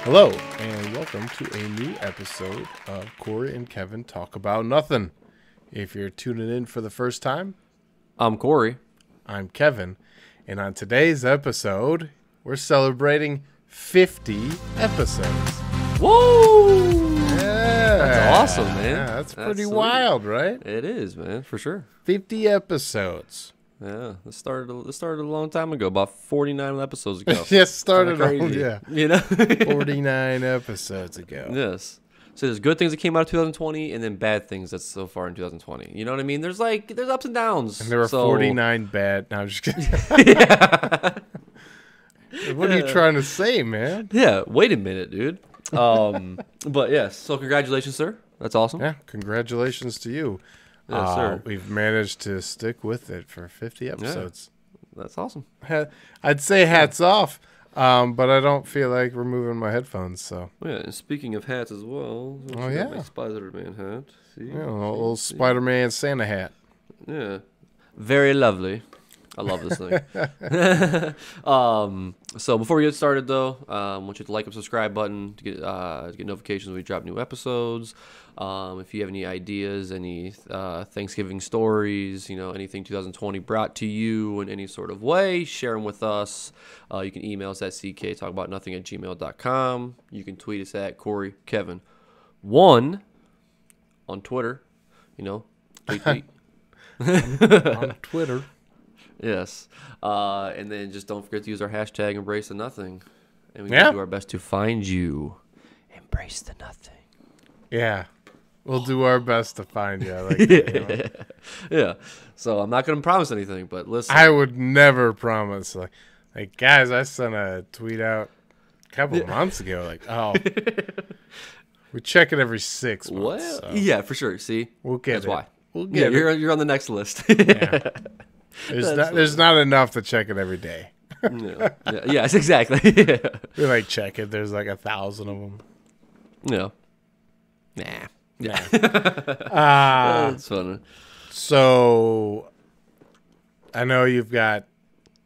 Hello, and welcome to a new episode of Corey and Kevin Talk About Nothing. If you're tuning in for the first time, I'm Corey. I'm Kevin, and on today's episode, we're celebrating 50 episodes. Whoa! Yeah, That's awesome, man. Yeah, that's pretty sweet. wild, right? It is, man, for sure. 50 episodes. Yeah, this started a long time ago, about 49 episodes ago. Yes, started Kinda on, crazy, yeah, you know. 49 episodes ago. Yes. So there's good things that came out of 2020, and then bad things that's so far in 2020. You know what I mean? There's ups and downs. And there were 49 bad. No, I'm just kidding. Yeah. What are you trying to say, man? Yeah. Wait a minute, dude. But yes. So congratulations, sir. That's awesome. Yeah, congratulations to you. Yes, sir. We've managed to stick with it for 50 episodes. Yeah, that's awesome. I'd say hats off, but I don't feel like removing my headphones. So, Yeah, and speaking of hats as well. yeah. My Spider-Man hat. See? a little Spider-Man Santa hat. Yeah. Very lovely. I love this thing. So before we get started, though, I want you to like and subscribe button to get notifications when we drop new episodes. If you have any ideas, any Thanksgiving stories, anything 2020 brought to you in any sort of way, share them with us. You can email us at cktalkaboutnothing@gmail.com. You can tweet us at CoreyKevin1 on Twitter. Tweet. On Twitter. Yes. And then just don't forget to use our hashtag Embrace the Nothing. And we can do our best to find you. Embrace the Nothing. Yeah. We'll do our best to find you. I like that, Yeah. So I'm not going to promise anything, but listen. I would never promise. Like, guys, I sent a tweet out a couple of months ago. Like, we check it every 6 months. Well, So yeah, for sure. See? we'll get That's it. why. We'll get Yeah, it. you're on the next list. Yeah. There's not enough to check it every day. Yeah. Yes, exactly. We check it. There's 1,000 of them. Yeah. Nah. Yeah. That's funny. So I know you've got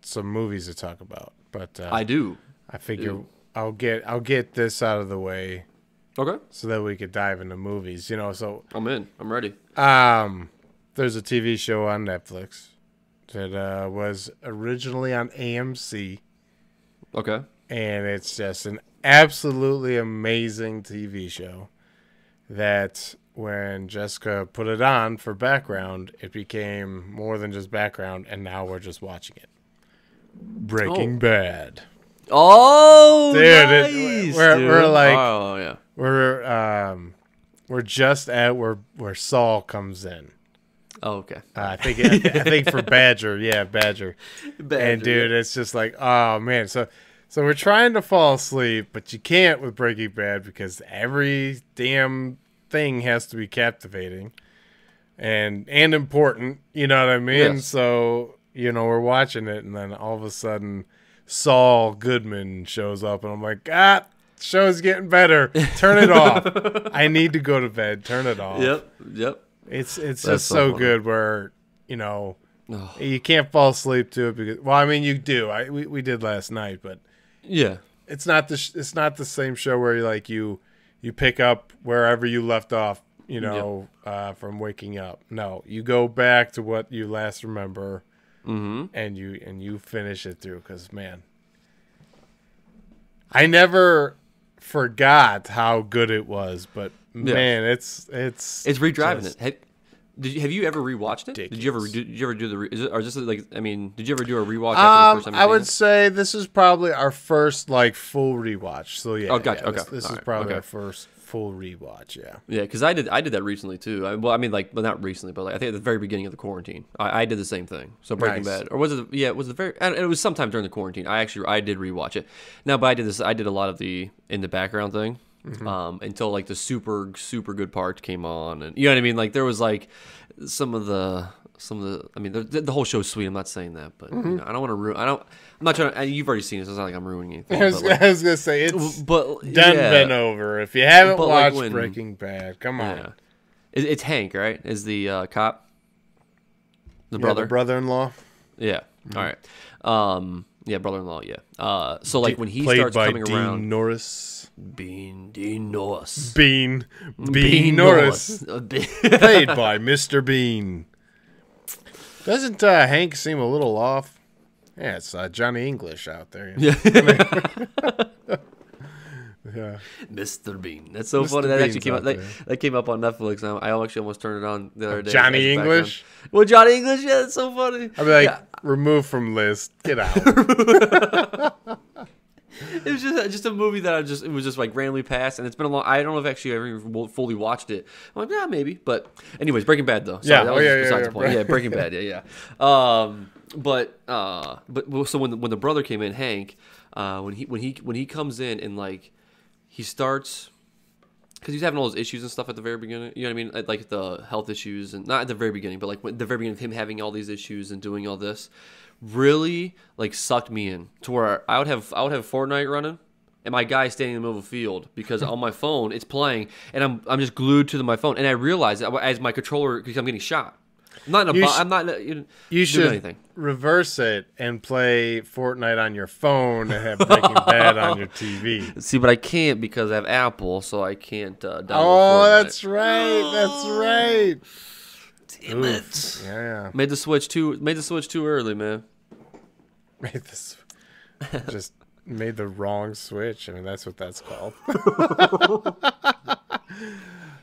some movies to talk about, but I do. I figure I'll get this out of the way Okay. so that we could dive into movies. So I'm in. I'm ready. there's a TV show on Netflix that was originally on AMC. Okay. And it's just an absolutely amazing TV show that when Jessica put it on for background, it became more than just background, and now we're just watching it. Breaking Bad. Oh, Dude, nice, we're like, oh yeah, we're just at where Saul comes in. oh, okay. I think for Badger, yeah, Badger. And dude, it's just like, oh man, so we're trying to fall asleep, but you can't with Breaking Bad because every damn thing has to be captivating and important. You know what I mean? Yes. So we're watching it, and then all of a sudden, Saul Goodman shows up, and I'm like, show's getting better. Turn it off. I need to go to bed. Turn it off. Yep. It's That's just so so funny. good where you can't fall asleep to it because you do. We did last night, but Yeah. it's not the same show where you pick up wherever you left off. From waking up. No, you go back to what you last remember, and you finish it through. Because man, I never forgot how good it was, but man, it's redriving it. Have you ever rewatched it? ridiculous. Did you ever do the? Did you ever do a rewatch after the first time? I would say this is probably our first full rewatch. So yeah. Oh, gotcha. Yeah, Okay. This All is right. probably Okay. our first full rewatch. Yeah. Yeah, because I did that recently too. Not recently, but I think at the very beginning of the quarantine, I did the same thing. So Breaking Nice. Bad, or was it? Yeah, it was it was sometime during the quarantine. I did rewatch it. Now, but I did a lot of the in the background thing, until the super super good part came on, and you know what I mean. There was some of the. I mean, the whole show's sweet. I'm not saying that, but I don't want to ruin. I'm not trying to. You've already seen it, so it's not like I'm ruining anything. I was gonna say it's but done yeah. been over. If you haven't But, watched Breaking Bad, come on. Yeah. It's Hank, right? Is the cop? The Yeah, brother? the brother-in-law. Yeah. All right. Yeah, brother-in-law. Yeah. So like when he played starts by coming Dean around, Norris. Dean Norris. Bean Norris. Played by Mr. Bean. Doesn't Hank seem a little off? Yeah, it's Johnny English out there. Yeah. Yeah. Mr. Bean. That's so Mr. funny. That actually Bean's came out out. there. That came up on Netflix. I actually almost turned it on the other day. Johnny as English? background. Well, Johnny English. Yeah, that's so funny. I'd be like, Yeah. remove from list. Get out. It was just a movie that it was just like randomly passed, and it's been a long. I don't know if actually I ever even fully watched it. I'm like, yeah, maybe. But anyways, Breaking Bad though. Sorry, Yeah. that was Yeah, besides yeah, the point. Yeah, Breaking Bad. Yeah. But so when the brother came in, Hank, when he comes in and like he starts. Because he's having all those issues and stuff at the very beginning. You know what I mean? Like the health issues. And not at the very beginning, but like at the very beginning of him having all these issues and doing all this. Really, like, sucked me in. To where I would have Fortnite running. And my guy standing in the middle of the field. Because on my phone, it's playing. And I'm just glued to my phone. And I realize that as my controller, because I'm getting shot. I'm not You should anything. reverse it and play Fortnite on your phone and have Breaking Bad on your TV. See, but I can't because I have Apple, so I can't download Oh, Fortnite. that's right. That's right. Damn it. Yeah. Made the switch too early, man. Just made the wrong switch. I mean, that's what that's called.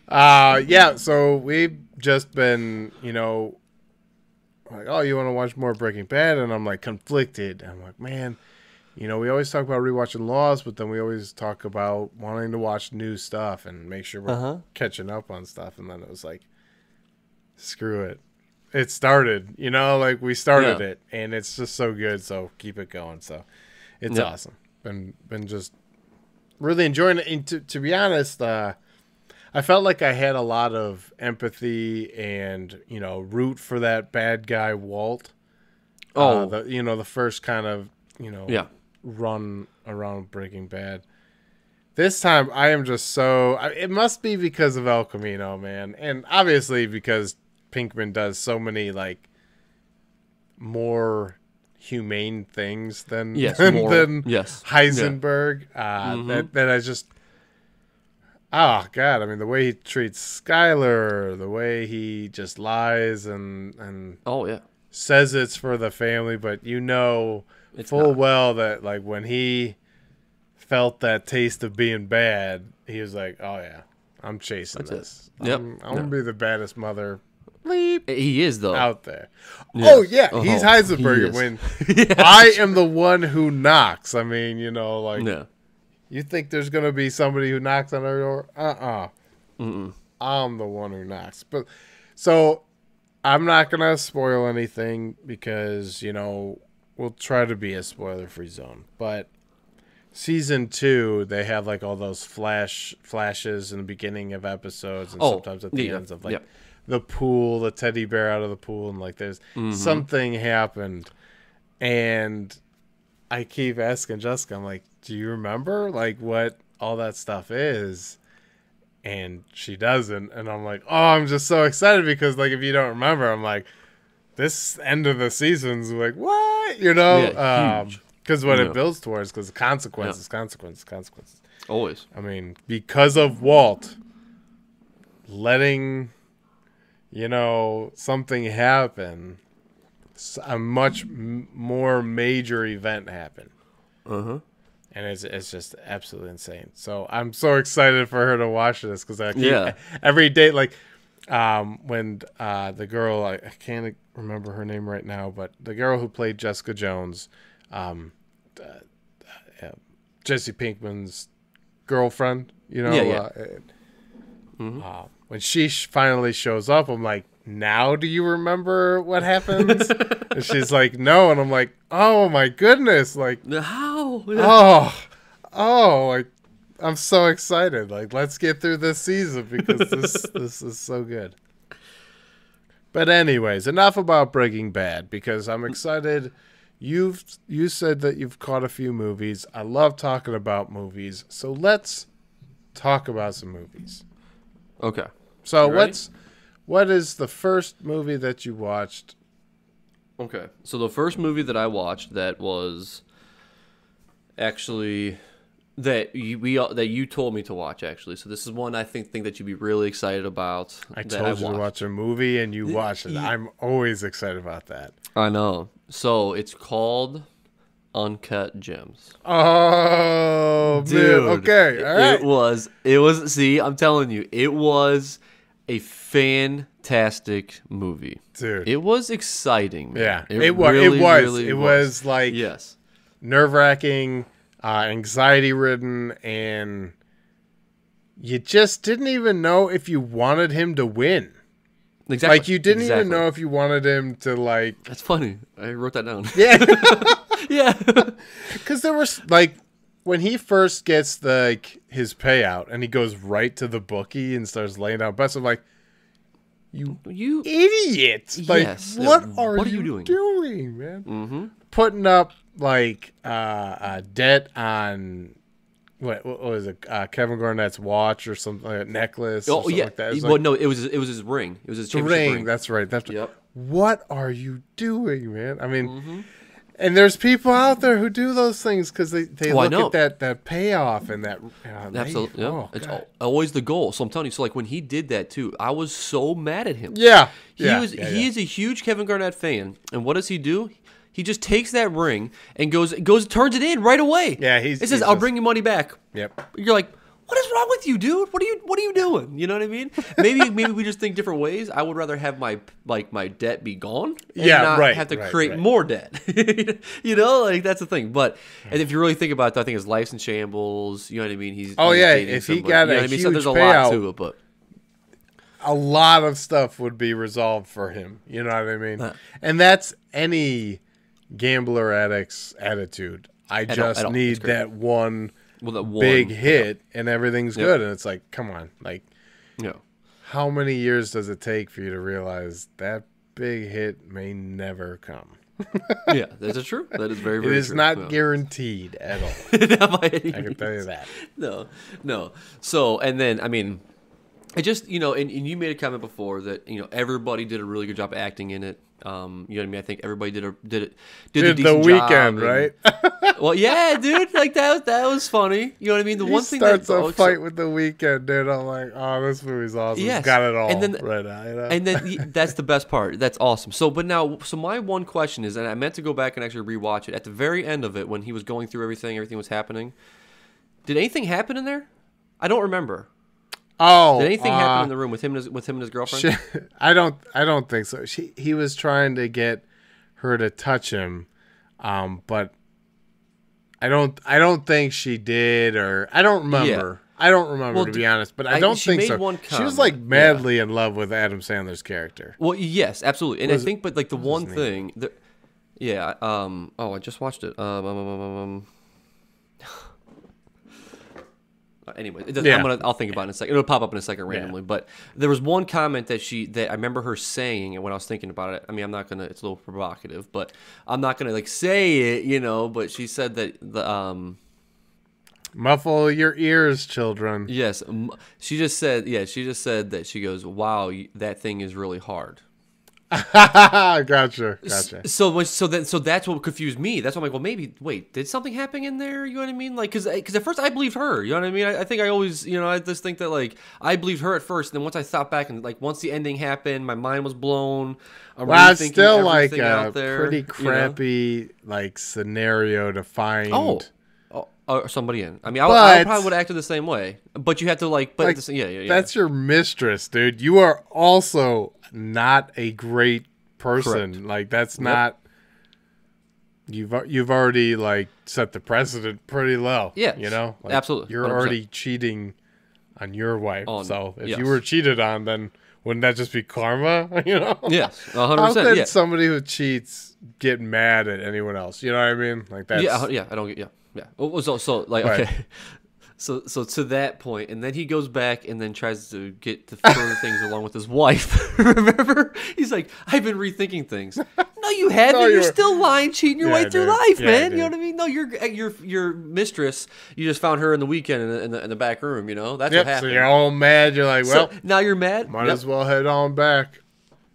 Yeah, so we've just been, like, oh, you want to watch more Breaking Bad? And I'm like conflicted. I'm like, man, we always talk about rewatching Lost, but then we always talk about wanting to watch new stuff and make sure we're catching up on stuff. And then it was like, screw it. It started, like we started it, and it's just so good. So keep it going. So it's awesome. Been just really enjoying it. And to be honest, I felt like I had a lot of empathy and, root for that bad guy, Walt. The first kind of, run around Breaking Bad. This time I am just so, it must be because of El Camino, man. And obviously because Pinkman does so many, like, more humane things than Heisenberg. That I just... Oh, God. I mean, the way he treats Skyler, the way he just lies and says it's for the family, but it's full well that, like, when he felt that taste of being bad, he was like, oh, yeah, I'm chasing this. I'm going to be the baddest mother he is, though. out there. Yeah. Oh, yeah, he's Heisenberg. When I am the one who knocks. I mean, you think there's going to be somebody who knocks on our door? I'm the one who knocks. But so I'm not going to spoil anything because, we'll try to be a spoiler-free zone. But season 2, they have like all those flashes in the beginning of episodes and sometimes at the ends of like the pool, the teddy bear out of the pool, and like there's something happened. And I keep asking Jessica, I'm like, do you remember like what all that stuff is? And she doesn't. And I'm like, oh, I'm just so excited because like if you don't remember, I'm like, this end of the season's like, what? Huge. Because what it builds towards, because consequences. Always. I mean, because of Walt letting, something happen, a much more major event happened. And it's just absolutely insane. So I'm so excited for her to watch this because I keep every day, like when the girl, I can't remember her name right now, but the girl who played Jessica Jones, Jesse Pinkman's girlfriend, when she finally shows up, I'm like, now do you remember what happens? And she's like, no. And I'm like, oh my goodness. Like, how? Like, I'm so excited. Like, let's get through this season because this is so good. But anyways, enough about Breaking Bad because I'm excited. You said that you've caught a few movies. I love talking about movies. So let's talk about some movies. Okay. So what is the first movie that you watched? Okay. So the first movie that I watched that was actually that you told me to watch, actually. So this is one I think that you'd be really excited about. I told you to watch a movie and you watched it. I'm always excited about that. I know. So it's called Uncut Gems. Oh, dude. Man. Okay. All right. It was, see, I'm telling you, it was a fantastic movie. Dude. It was exciting, man. Yeah. It was. It was like yes. nerve-wracking, anxiety-ridden, and you just didn't even know if you wanted him to win. Exactly. Like, you didn't even know if you wanted him to, like... That's funny. I wrote that down. Yeah. Yeah. Because there was, like, when he first gets, his payout, and he goes right to the bookie and starts laying down bets, I'm like, you idiot! Like, yes. what are you doing, man? Mm-hmm. Putting up, like, debt on... What was it? Kevin Garnett's watch or something, like a necklace or something like that. Well, no, it was his ring. It was his championship ring. That's right. Yep. What are you doing, man? I mean, and there's people out there who do those things because they look at that payoff and that. Absolutely. It's always the goal. So I'm telling you. So like when he did that too, I was so mad at him. Yeah. He is a huge Kevin Garnett fan, and what does he do? He just takes that ring and goes turns it in right away. Yeah, it says, "I'll bring you money back." Yep. You're like, what is wrong with you, dude? What are you doing? You know what I mean? Maybe we just think different ways. I would rather have my debt be gone and not have to create more debt. You know, like that's the thing. But and if you really think about it, I think his life's in shambles. You know what I mean? If he got a huge so there's a payout, lot to it, but a lot of stuff would be resolved for him. You know what I mean? And that's any gambler addict's attitude. I just need that one big hit and everything's good. And it's like, come on. Like, how many years does it take for you to realize that big hit may never come? Yeah, that is true. That is very, very true. It is not guaranteed at all. I can tell you that. No. So, and then, I mean, I just, and you made a comment before that, everybody did a really good job acting in it. You know what I mean? I think everybody did a decent job. The Weeknd, right? Well, yeah, dude, like that was funny. You know what I mean? The one thing starts a fight with The Weeknd, dude. I'm like, oh, this movie's awesome. Yes. It's got it all and then, right now. And then that's the best part. That's awesome. So my one question is, and I meant to go back and actually rewatch it. At the very end of it, when he was going through everything was happening. Did anything happen in there? I don't remember. Oh, did anything happen in the room with him and his girlfriend? I don't think so. He was trying to get her to touch him, but I don't think she did, or I don't remember. Yeah. I don't remember, to be honest, but I don't think so. She was like madly in love with Adam Sandler's character. Well, yes, absolutely, and I think, but like the one thing, I just watched it. Anyway, it doesn't, I'll think about it in a second. It'll pop up in a second randomly. Yeah. But there was one comment that I remember her saying, and when I was thinking about it, I mean, I'm not gonna. It's a little provocative, but I'm not gonna say it, But she said that the muffle your ears, children. Yes, she just said. Yeah, she just said that. She goes, "Wow, that thing is really hard." Gotcha. So that's what confused me. That's why I'm like, well, maybe did something happen in there? You know what I mean? Like, because at first I believed her. You know what I mean? I think I always, I just think that like I believed her at first, and then once I thought back and like once the ending happened, my mind was blown. It's still like a pretty crappy like scenario to find. Or somebody in. I mean, I probably would have acted the same way, but you have to like. But that's your mistress, dude. You are also not a great person. Correct. Like that's not. You've already like set the precedent pretty low. Yeah, like, absolutely. You're 100%. Already cheating on your wife. So if you were cheated on, then wouldn't that just be karma? Yes, 100%. How could somebody who cheats get mad at anyone else? You know what I mean? Like that's I don't get Yeah. So like right. Okay. So to that point, and then he goes back and then tries to get to further things along with his wife. Remember? He's like, I've been rethinking things. No, you haven't. No, you're still lying, cheating your way through life, man. You know what I mean? No, your mistress. You just found her in the weekend in the back room. That's what happened. So you're all mad. You're like, well, now you're mad. Might as well head on back.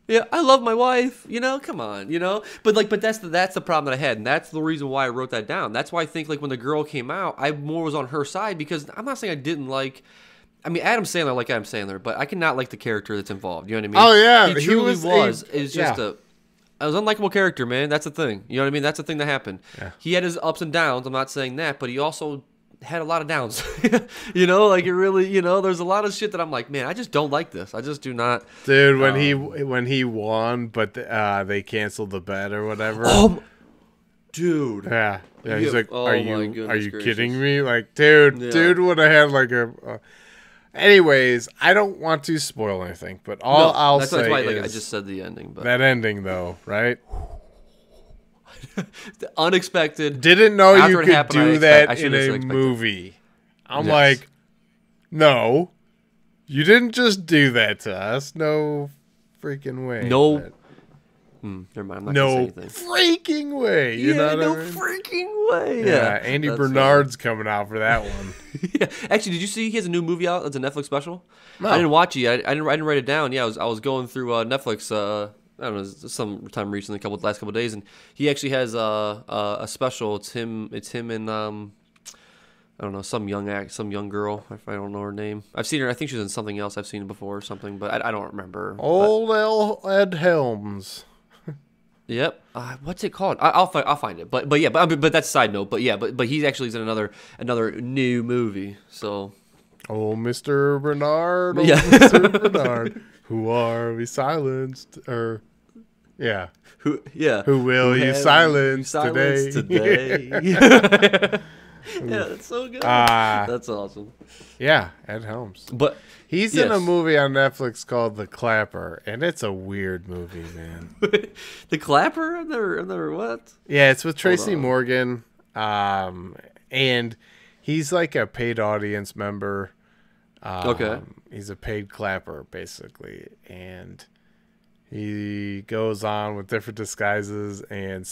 Yeah, I love my wife. Come on. But that's the problem that I had, and that's the reason why I wrote that down. That's why I think like when the girl came out, I more was on her side because I'm not saying I didn't like. I mean, Adam Sandler, but I cannot like the character that's involved. You know what I mean? Oh yeah, he truly was. Is just yeah. I was an unlikable character, man. That's the thing. You know what I mean? That's the thing that happened. Yeah. He had his ups and downs. I'm not saying that, but he also had a lot of downs. Like it really, there's a lot of shit that I'm like, man, I just don't like this. I just do not. Dude, when he won, but they canceled the bet or whatever. Dude. Yeah. Yeah. He's like, oh are you kidding me? Like, dude would have had like a. Anyways, I don't want to spoil anything, but I'll say that's why, is I just said the ending, but that ending though, right? The unexpected. Didn't know you could happened, do that in a movie. I'm like, no, you didn't just do that to us. No freaking way. No. Never mind. I'm not gonna say anything. Freaking way. You know what I mean? Freaking way. Yeah. Andy Bernard's coming out for that one. Yeah. Actually, did you see he has a new movie out? It's a Netflix special. No. I didn't watch it. I didn't write it down. Yeah, I was going through Netflix. I don't know, sometime recently, last couple of days, and he actually has a special. It's him and I don't know, some young girl. I don't know her name. I've seen her. I think she was in something else. I've seen her before or something, but I don't remember. Old Ed Helms. Yep. What's it called? I'll find it. But yeah. But that's a side note. But yeah. But he's actually in another new movie. So. Oh, Mr. Bernard. Oh, yeah. Mr. Bernard. Who are we silenced? Or yeah. Who will you silence today? Yeah, that's so good. That's awesome. Yeah, Ed Helms. But he's in a movie on Netflix called The Clapper, and it's a weird movie, man. The Clapper? I've never what? Yeah, it's with Tracy Morgan, and he's like a paid audience member. Okay. He's a paid clapper, basically, and he goes on with different disguises, and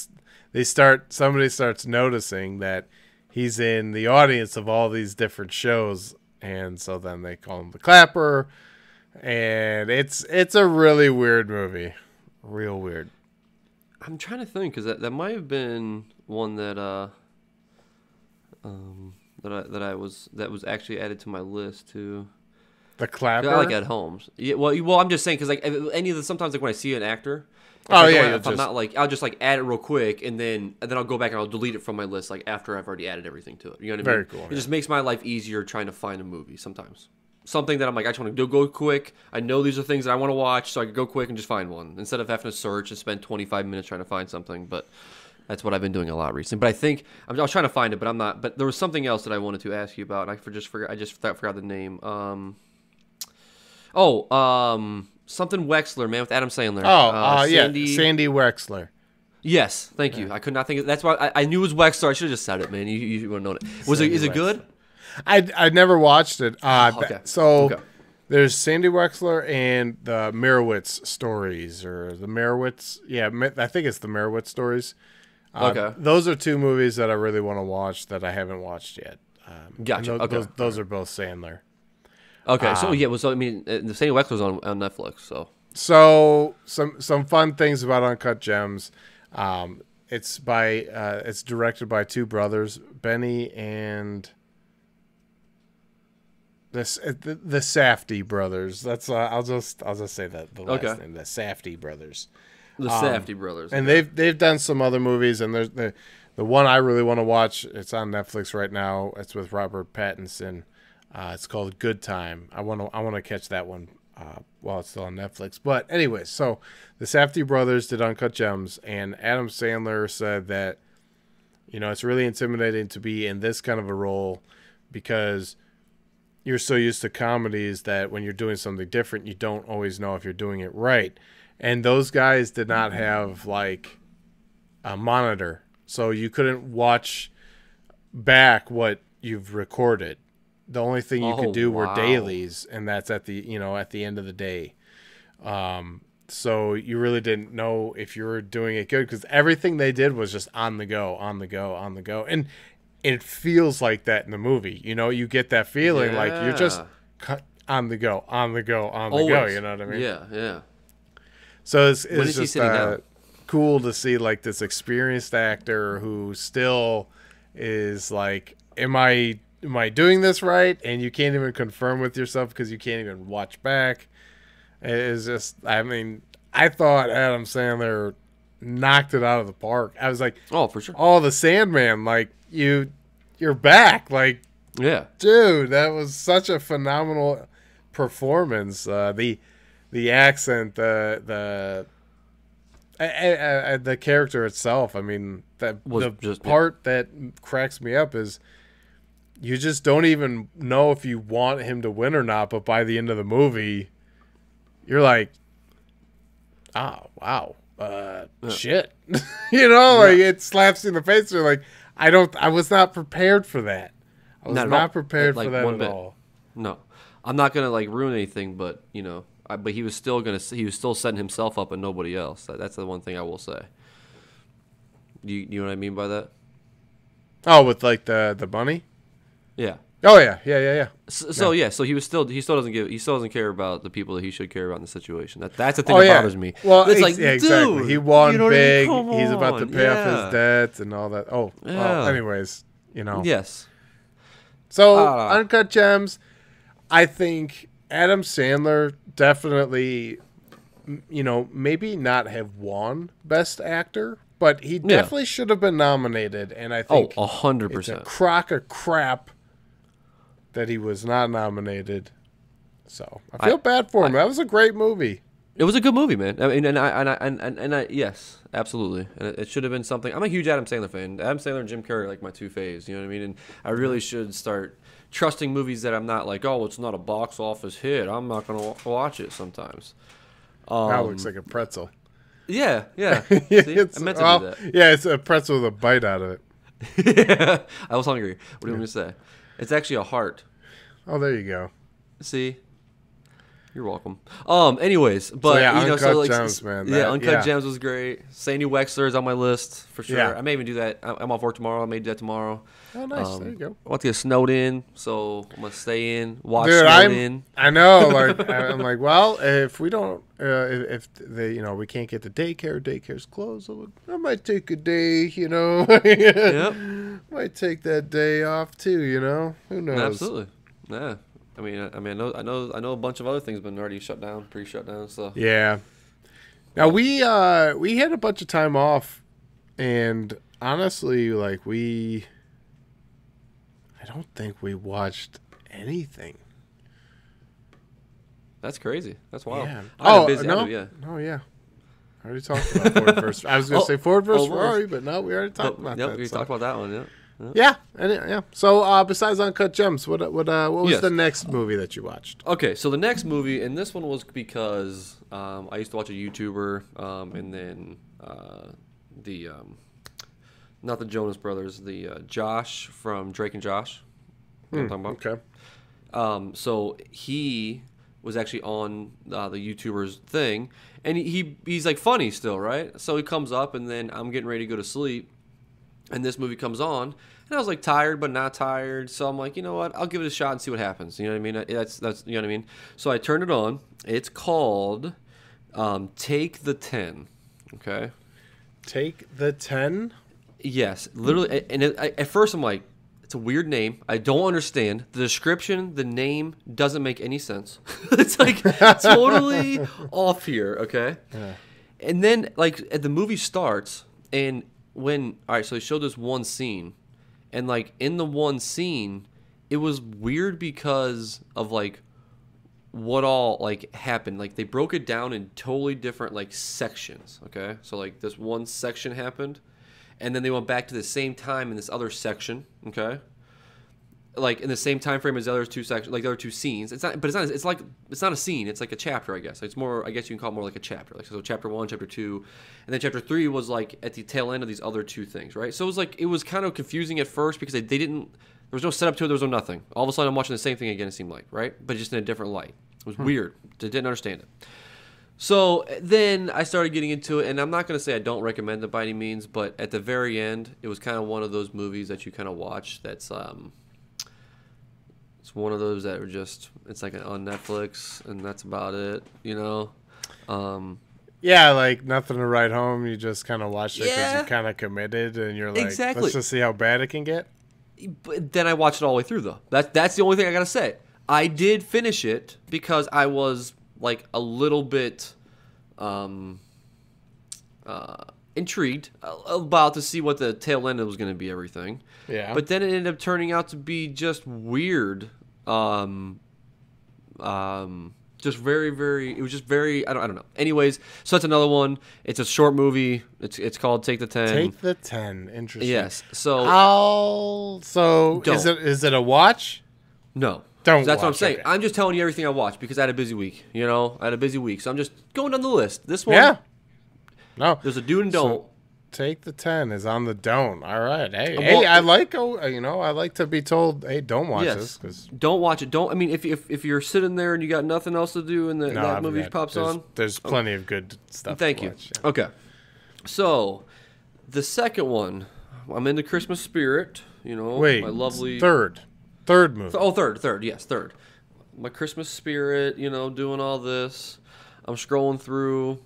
somebody starts noticing that he's in the audience of all these different shows, and so then they call him the Clapper, and it's a really weird movie, real weird. I'm trying to think because that might have been one that that was actually added to my list too. The Clapper. I like Ed Helms. Yeah, well, I'm just saying because like sometimes like when I see an actor. I'll just like add it real quick, and then I'll go back and I'll delete it from my list like after I've already added everything to it. You know what I mean? Very cool. It just makes my life easier trying to find a movie sometimes. Something that I'm like, I just want to go quick. I know these are things that I want to watch, so I can go quick and just find one instead of having to search and spend 25 minutes trying to find something. But that's what I've been doing a lot recently. But I think I was trying to find it, but I'm not. But there was something else that I wanted to ask you about, and I just forgot the name. Something Wexler, man, with Adam Sandler. Sandy Wexler. Yes, thank you. I could not think of. That's why I knew it was Wexler. I should have just said it, man. You would have known it. Is it good? I never watched it. Okay. There's Sandy Wexler and the Merowitz stories, or the Merowitz. Yeah, I think it's the Merowitz stories. Okay. Those are two movies that I really want to watch that I haven't watched yet. Gotcha. Those are both Sandler. Okay, the Sandy Wexler's on Netflix, so. So some fun things about Uncut Gems. It's directed by two brothers, Benny and the Safdie brothers. That's I'll just say that the last name, the Safdie brothers. The Safdie brothers. And they've done some other movies, and there's the one I really want to watch. It's on Netflix right now. It's with Robert Pattinson. It's called Good Time. I want to catch that one while it's still on Netflix. But anyways, so the Safdie brothers did Uncut Gems, and Adam Sandler said that it's really intimidating to be in this kind of a role because you're so used to comedies that when you're doing something different, you don't always know if you're doing it right. And those guys did not have like a monitor, so you couldn't watch back what you've recorded. The only thing you could do were dailies, and that's at the end of the day. So you really didn't know if you were doing it good because everything they did was just on the go. And it feels like that in the movie. You get that feeling like you're just on the go. You know what I mean? Yeah. So it's When is he just sitting down? cool to see like this experienced actor who still is like, am I doing this right? And you can't even confirm with yourself because you can't even watch back. It's just, I mean, I thought Adam Sandler knocked it out of the park. I was like, Oh, for sure. oh, the Sandman, like you're back, like, Yeah. dude, that was such a phenomenal performance. The accent, the character itself. I mean, Was the just part that cracks me up is you just don't even know if you want him to win or not. But by the end of the movie, you're like, oh wow, shit, like it slaps you in the face. You're like, I was not prepared for that. I was not prepared for that at all. No, I'm not gonna like ruin anything, but but he was still setting himself up and nobody else. That's the one thing I will say. You know what I mean by that? Oh, with like the bunny. Yeah. Oh yeah. So he still doesn't care about the people that he should care about in the the situation. That's the thing that bothers me. Well, it's like, exactly. Dude, He won you know big. what I mean? He's about to pay off his debts and all that. Oh, Yeah. well, anyways, Yes. So Uncut Gems, I think Adam Sandler definitely, maybe not have won Best Actor, but he definitely should have been nominated. And I think 100%. it's a crock of crap that he was not nominated. So I feel bad for him. That was a great movie. It was a good movie, man. I mean, and I yes, absolutely. And it should have been something. I'm a huge Adam Sandler fan. Adam Sandler and Jim Carrey are like my two faves. You know what I mean? And I really should start trusting movies that I'm not like, oh, it's not a box office hit. I'm not gonna watch it sometimes. That looks like a pretzel. Yeah. See? I meant to do that. Yeah, it's a pretzel with a bite out of it. Yeah, I was hungry. What do you want me to say? It's actually a heart. Oh, there you go. See? You're welcome. Anyways, but Uncut Gems, man. Uncut Gems was great. Sandy Wexler is on my list for sure. Yeah. I may even do that. I'm off work tomorrow. I may do that tomorrow. Oh, nice. There you go. I want to get snowed in, so I'm gonna stay in, watch Dude, snowed in. I know. Like I'm like, well, if we don't, if they, we can't get the daycare's closed, I might take a day. Yep. Might take that day off too. Who knows? Absolutely. Yeah. I know a bunch of other things been already pre-shut down. So yeah. Now we had a bunch of time off, and honestly, like I don't think we watched anything. that's crazy. That's wild. Yeah. No. Yeah. Oh yeah. I already talked about Ford versus. I was gonna say Ford versus Ferrari, but no, we already talked about that. Yep, we talked about that one. Yeah. Yeah. So, besides Uncut Gems, what was the next movie that you watched? Okay, so the next movie, and this one was because I used to watch a YouTuber, and then not the Jonas Brothers, the Josh from Drake and Josh. You know what I'm talking about? Okay. So he was actually on the YouTuber's thing, and he's like funny still, right? So he comes up, and then I'm getting ready to go to sleep. And this movie comes on, and I was like tired but not tired, so I'm like, you know what? I'll give it a shot and see what happens. You know what I mean? That's you know what I mean. So I turned it on. It's called Take the 10. Okay. Take the 10. Yes, literally. And at first I'm like, it's a weird name. I don't understand the description. The name doesn't make any sense. It's like totally off here. Okay. Yeah. And then like the movie starts and. So they showed this one scene, and like in the one scene, it was weird because of like what all like happened. Like they broke it down in totally different like sections. Okay, so like this one section happened, and then they went back to the same time in this other section. Okay, like in the same time frame as the other two sections, like the other two scenes. It's not a scene. It's like a chapter, I guess. It's more, I guess you can call it more like a chapter. Like so, chapter 1, chapter 2, and then chapter 3 was like at the tail end of these other two things, right? So it was kind of confusing at first because they didn't. There was no setup to it. There was no nothing. All of a sudden, I'm watching the same thing again. It seemed like, right, but just in a different light. It was weird. I didn't understand it. So then I started getting into it, and I'm not going to say I don't recommend it by any means, but at the very end, it was kind of one of those movies that you kind of watch that's it's one of those that are just, it's like on Netflix, and that's about it, Yeah, like nothing to write home. You just kind of watch it because Yeah. you're kind of committed, and you're like, Exactly. let's just see how bad it can get. But then I watched it all the way through, though. That's the only thing I gotta say. I did finish it because I was like a little bit intrigued about to see what the tail end was going to be. Everything. Yeah. But then it ended up turning out to be just weird. Just very, very. It was just very. I don't know. Anyways, so that's another one. It's a short movie. It's called Take the 10. Take the 10. Interesting. Yes. So. Is it a watch? No. Don't. That's what I'm watch, saying. okay. I'm just telling you everything I watched because I had a busy week. You know, I had a busy week, so I'm just going down the list. This one. Yeah. No. There's a do and don't. So, Take the 10 is on the don't. All right. Hey, I like I like to be told, hey, don't watch this. Cause don't watch it. Don't. I mean, if you're sitting there and you got nothing else to do and that movie pops on, there's plenty of good stuff. Thank to you. watch, yeah. Okay. So, the second one, I'm in the Christmas spirit. You know, Wait, my lovely third movie. Third. Yes, third. My Christmas spirit. You know, doing all this. I'm scrolling through.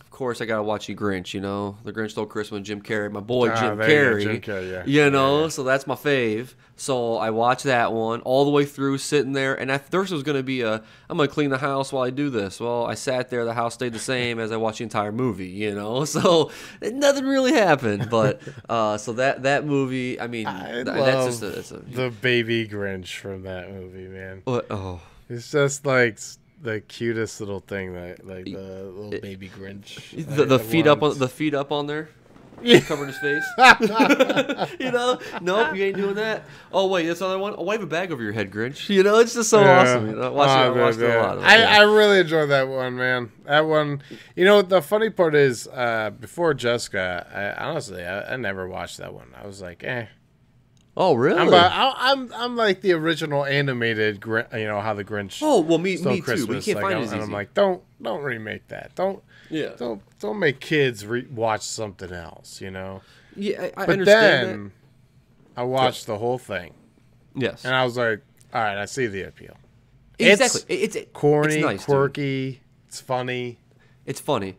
Of course, I gotta watch the Grinch. You know, the Grinch Stole Christmas. Jim Carrey, my boy Jim Carrey. Jim Carrey, yeah. You know, so that's my fave. So I watched that one all the way through, sitting there, and at first it was gonna be I'm gonna clean the house while I do this. Well, I sat there, the house stayed the same as I watched the entire movie. You know, so nothing really happened. But so that movie, I mean, that's just the baby Grinch from that movie, man. What? Oh, it's just like the cutest little thing that like the little baby Grinch. The feet up on there, covering his face. You know, nope, you ain't doing that. Oh wait, that's another one. Oh, wave a bag over your head, Grinch. You know, it's just so awesome. You know, I watched it a lot. I really enjoyed that one, man. That one. You know, the funny part is, before Jessica, I never watched that one. I was like, eh. Oh really? I'm like the original animated, you know, how the Grinch. Oh well, me too. Christmas. But you can't find it as easy. And I'm like, don't remake that. Don't make kids watch something else. You know. Yeah, I but understand then that. I watched the whole thing. Yes. And I was like, all right, I see the appeal. Exactly. It's corny, it's nice, quirky. Dude. It's funny. It's funny.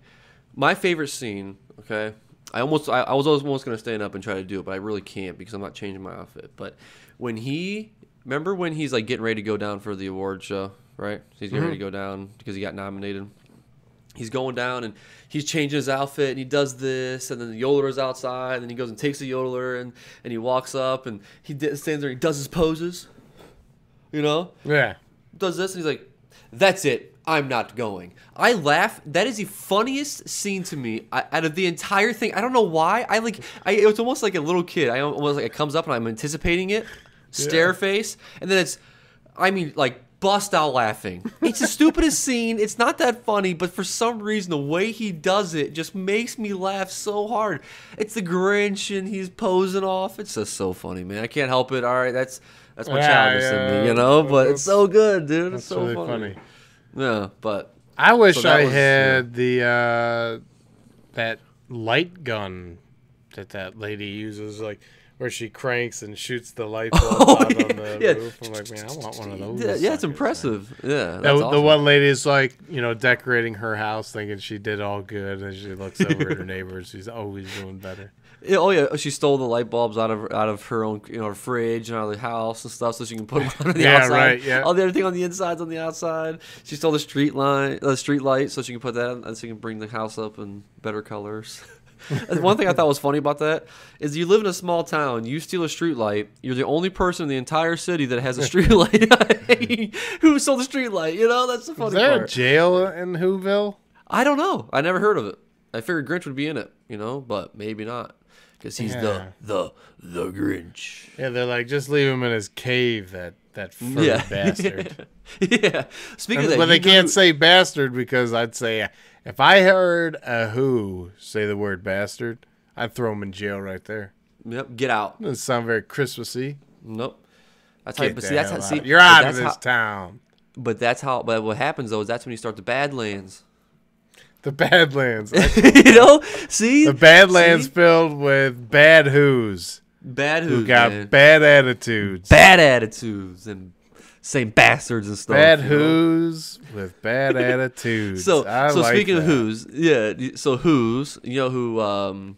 My favorite scene. Okay. I was almost going to stand up and try to do it, but I really can't because I'm not changing my outfit. But remember when he's like getting ready to go down for the award show, right? He's getting ready to go down because he got nominated. He's going down and he's changing his outfit and he does this, and then the yodeler's outside, and then he goes and takes the yodeler and he walks up and he stands there and he does his poses, you know? Yeah. Does this and he's like, that's it. I'm not going. I laugh. That is the funniest scene to me out of the entire thing. I don't know why. It was almost like a little kid. I almost like it comes up and I'm anticipating it, stare face, and then bust out laughing. It's the stupidest scene. It's not that funny, but for some reason the way he does it just makes me laugh so hard. It's the Grinch and he's posing off. It's just so funny, man. I can't help it. All right, that's my childish in me, you know. But it's so good, dude. It's so really funny. Yeah, but I wish I had the that light gun that lady uses, like where she cranks and shoots the light bulb out on the roof. I'm like, man, I want one of those. Yeah, it's impressive. Man. Yeah, that's awesome. The one lady is like, you know, decorating her house, thinking she did all good, and she looks over at her neighbors. She's always doing better. Oh yeah, she stole the light bulbs out of her own, you know, her fridge and out of the house and stuff, so she can put them on the outside. Right, yeah. All the everything on the inside's on the outside. She stole the street light, so she can put that on, and so she can bring the house up in better colors. One thing I thought was funny about that is you live in a small town, you steal a street light, you're the only person in the entire city that has a street light. Who stole the street light? You know, that's the funny part. Is there a jail in Whoville? I don't know. I never heard of it. I figured Grinch would be in it, you know, but maybe not. Because he's the Grinch. Yeah, they're like, just leave him in his cave, that furry bastard. Yeah. Speaking of that, but they can't say bastard because I'd say, if I heard a Who say the word bastard, I'd throw him in jail right there. Yep, get out. Doesn't sound very Christmassy. Nope. That's how. But see, that's how. See, you're out of this town. But that's how. But what happens though is that's when you start the Badlands. The Badlands. You know? See? The Badlands filled with bad Who's. Bad Who's, who got man. bad attitudes. Bad attitudes. And saying bastards and stuff. Bad who's with bad attitudes. So like speaking that. of who's, yeah. So who's, you know who,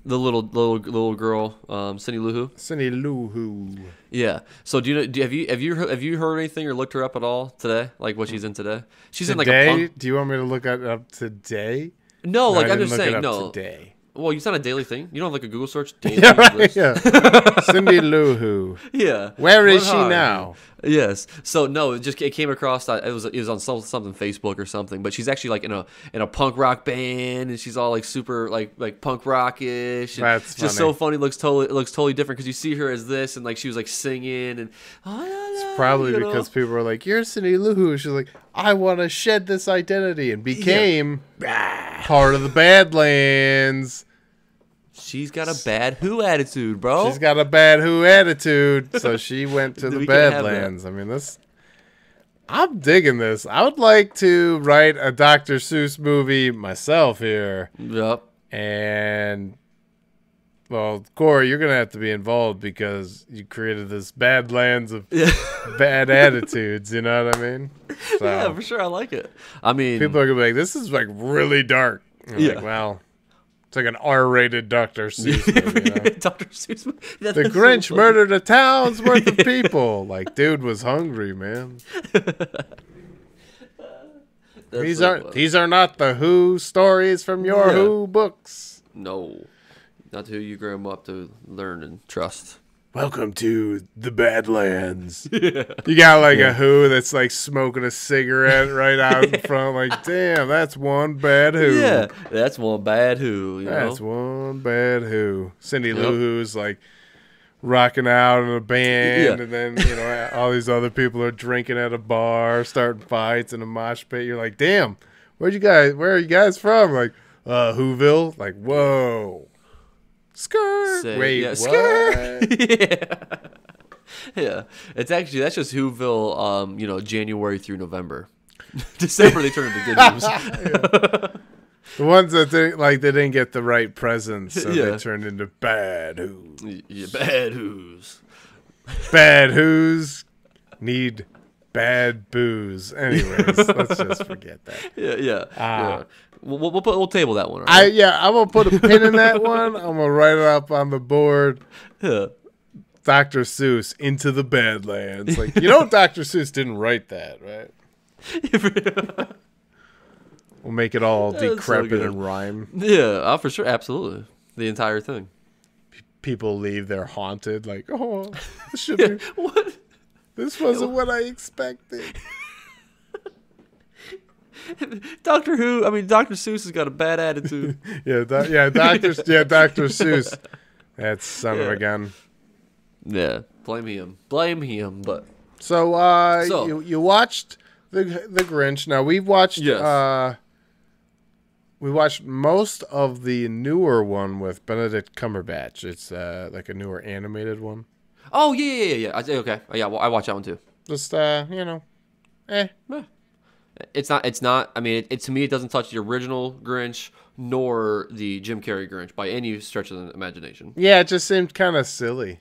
the little girl, Cindy Lou Who? Cindy Lou Who. Yeah. So have you heard anything or looked her up at all today? Like what she's in today? She's in like a punk. Do you want me to look it up today? No, like I'm just saying no. Today. Well, it's not a daily thing. You don't have like a Google search. Daily right, yeah. Cindy Lou Who. Yeah. Where is she now? Yes. So no, it came across. It was on something Facebook or something. But she's actually like in a punk rock band, and she's all like super like punk rockish. That's it's just so funny. It looks totally different because you see her as this, and like she was like singing, and it's probably because people were like, "You're Cindy Lou Who." She's like, "I want to shed this identity," and became part of the Badlands. She's got a bad who attitude, bro. She's got a bad who attitude, so she went to the Badlands. I mean, I'm digging this. I would like to write a Dr. Seuss movie myself here. Yep. And, well, Corey, you're going to have to be involved because you created this Badlands of bad attitudes, you know what I mean? So, yeah, for sure. I like it. I mean, people are going to be like, this is like really dark. Like, well... It's like an R-rated Dr. Seuss movie, you know? Dr. Seuss movie. The Grinch murdered a town's worth of people. Like, dude was hungry, man. These are not the Who stories from your Who books. No, not who you grew up to learn and trust. Welcome to the Badlands. Yeah. You got like a Who that's like smoking a cigarette right out in front. Like, damn, that's one bad Who. Yeah, that's one bad Who. That's one bad Who. Cindy Lou Who's like rocking out in a band, and then all these other people are drinking at a bar, starting fights in a mosh pit. You're like, damn, where are you guys from? Like, Whoville. Like, whoa. Skirt. Wait, yeah, what? Skirt. Yeah. It's actually, that's just Whoville, January through November. December they turn into good news. The ones that they didn't get the right presents, so they turned into bad Who's. Yeah, bad Who's. Bad Who's need bad booze. Anyways, let's just forget that. Yeah. We'll table that one. Right? I'm gonna put a pin in that one. I'm gonna write it up on the board. Yeah. Dr. Seuss into the Badlands. Like, Dr. Seuss didn't write that, right? We'll make it all decrepit and rhyme. Yeah, for sure, absolutely. The entire thing. People leave, they're haunted. Like, oh, this should be what? This wasn't what I expected. Dr. Seuss has got a bad attitude. Dr. Seuss. That son of a gun. Yeah, blame him. But so you watched the Grinch. Now we've watched. Yes. We watched most of the newer one with Benedict Cumberbatch. It's like a newer animated one. Oh yeah. Okay. Yeah, well, I watched that one too. Just It's not. I mean, to me, it doesn't touch the original Grinch nor the Jim Carrey Grinch by any stretch of the imagination. Yeah, it just seemed kind of silly,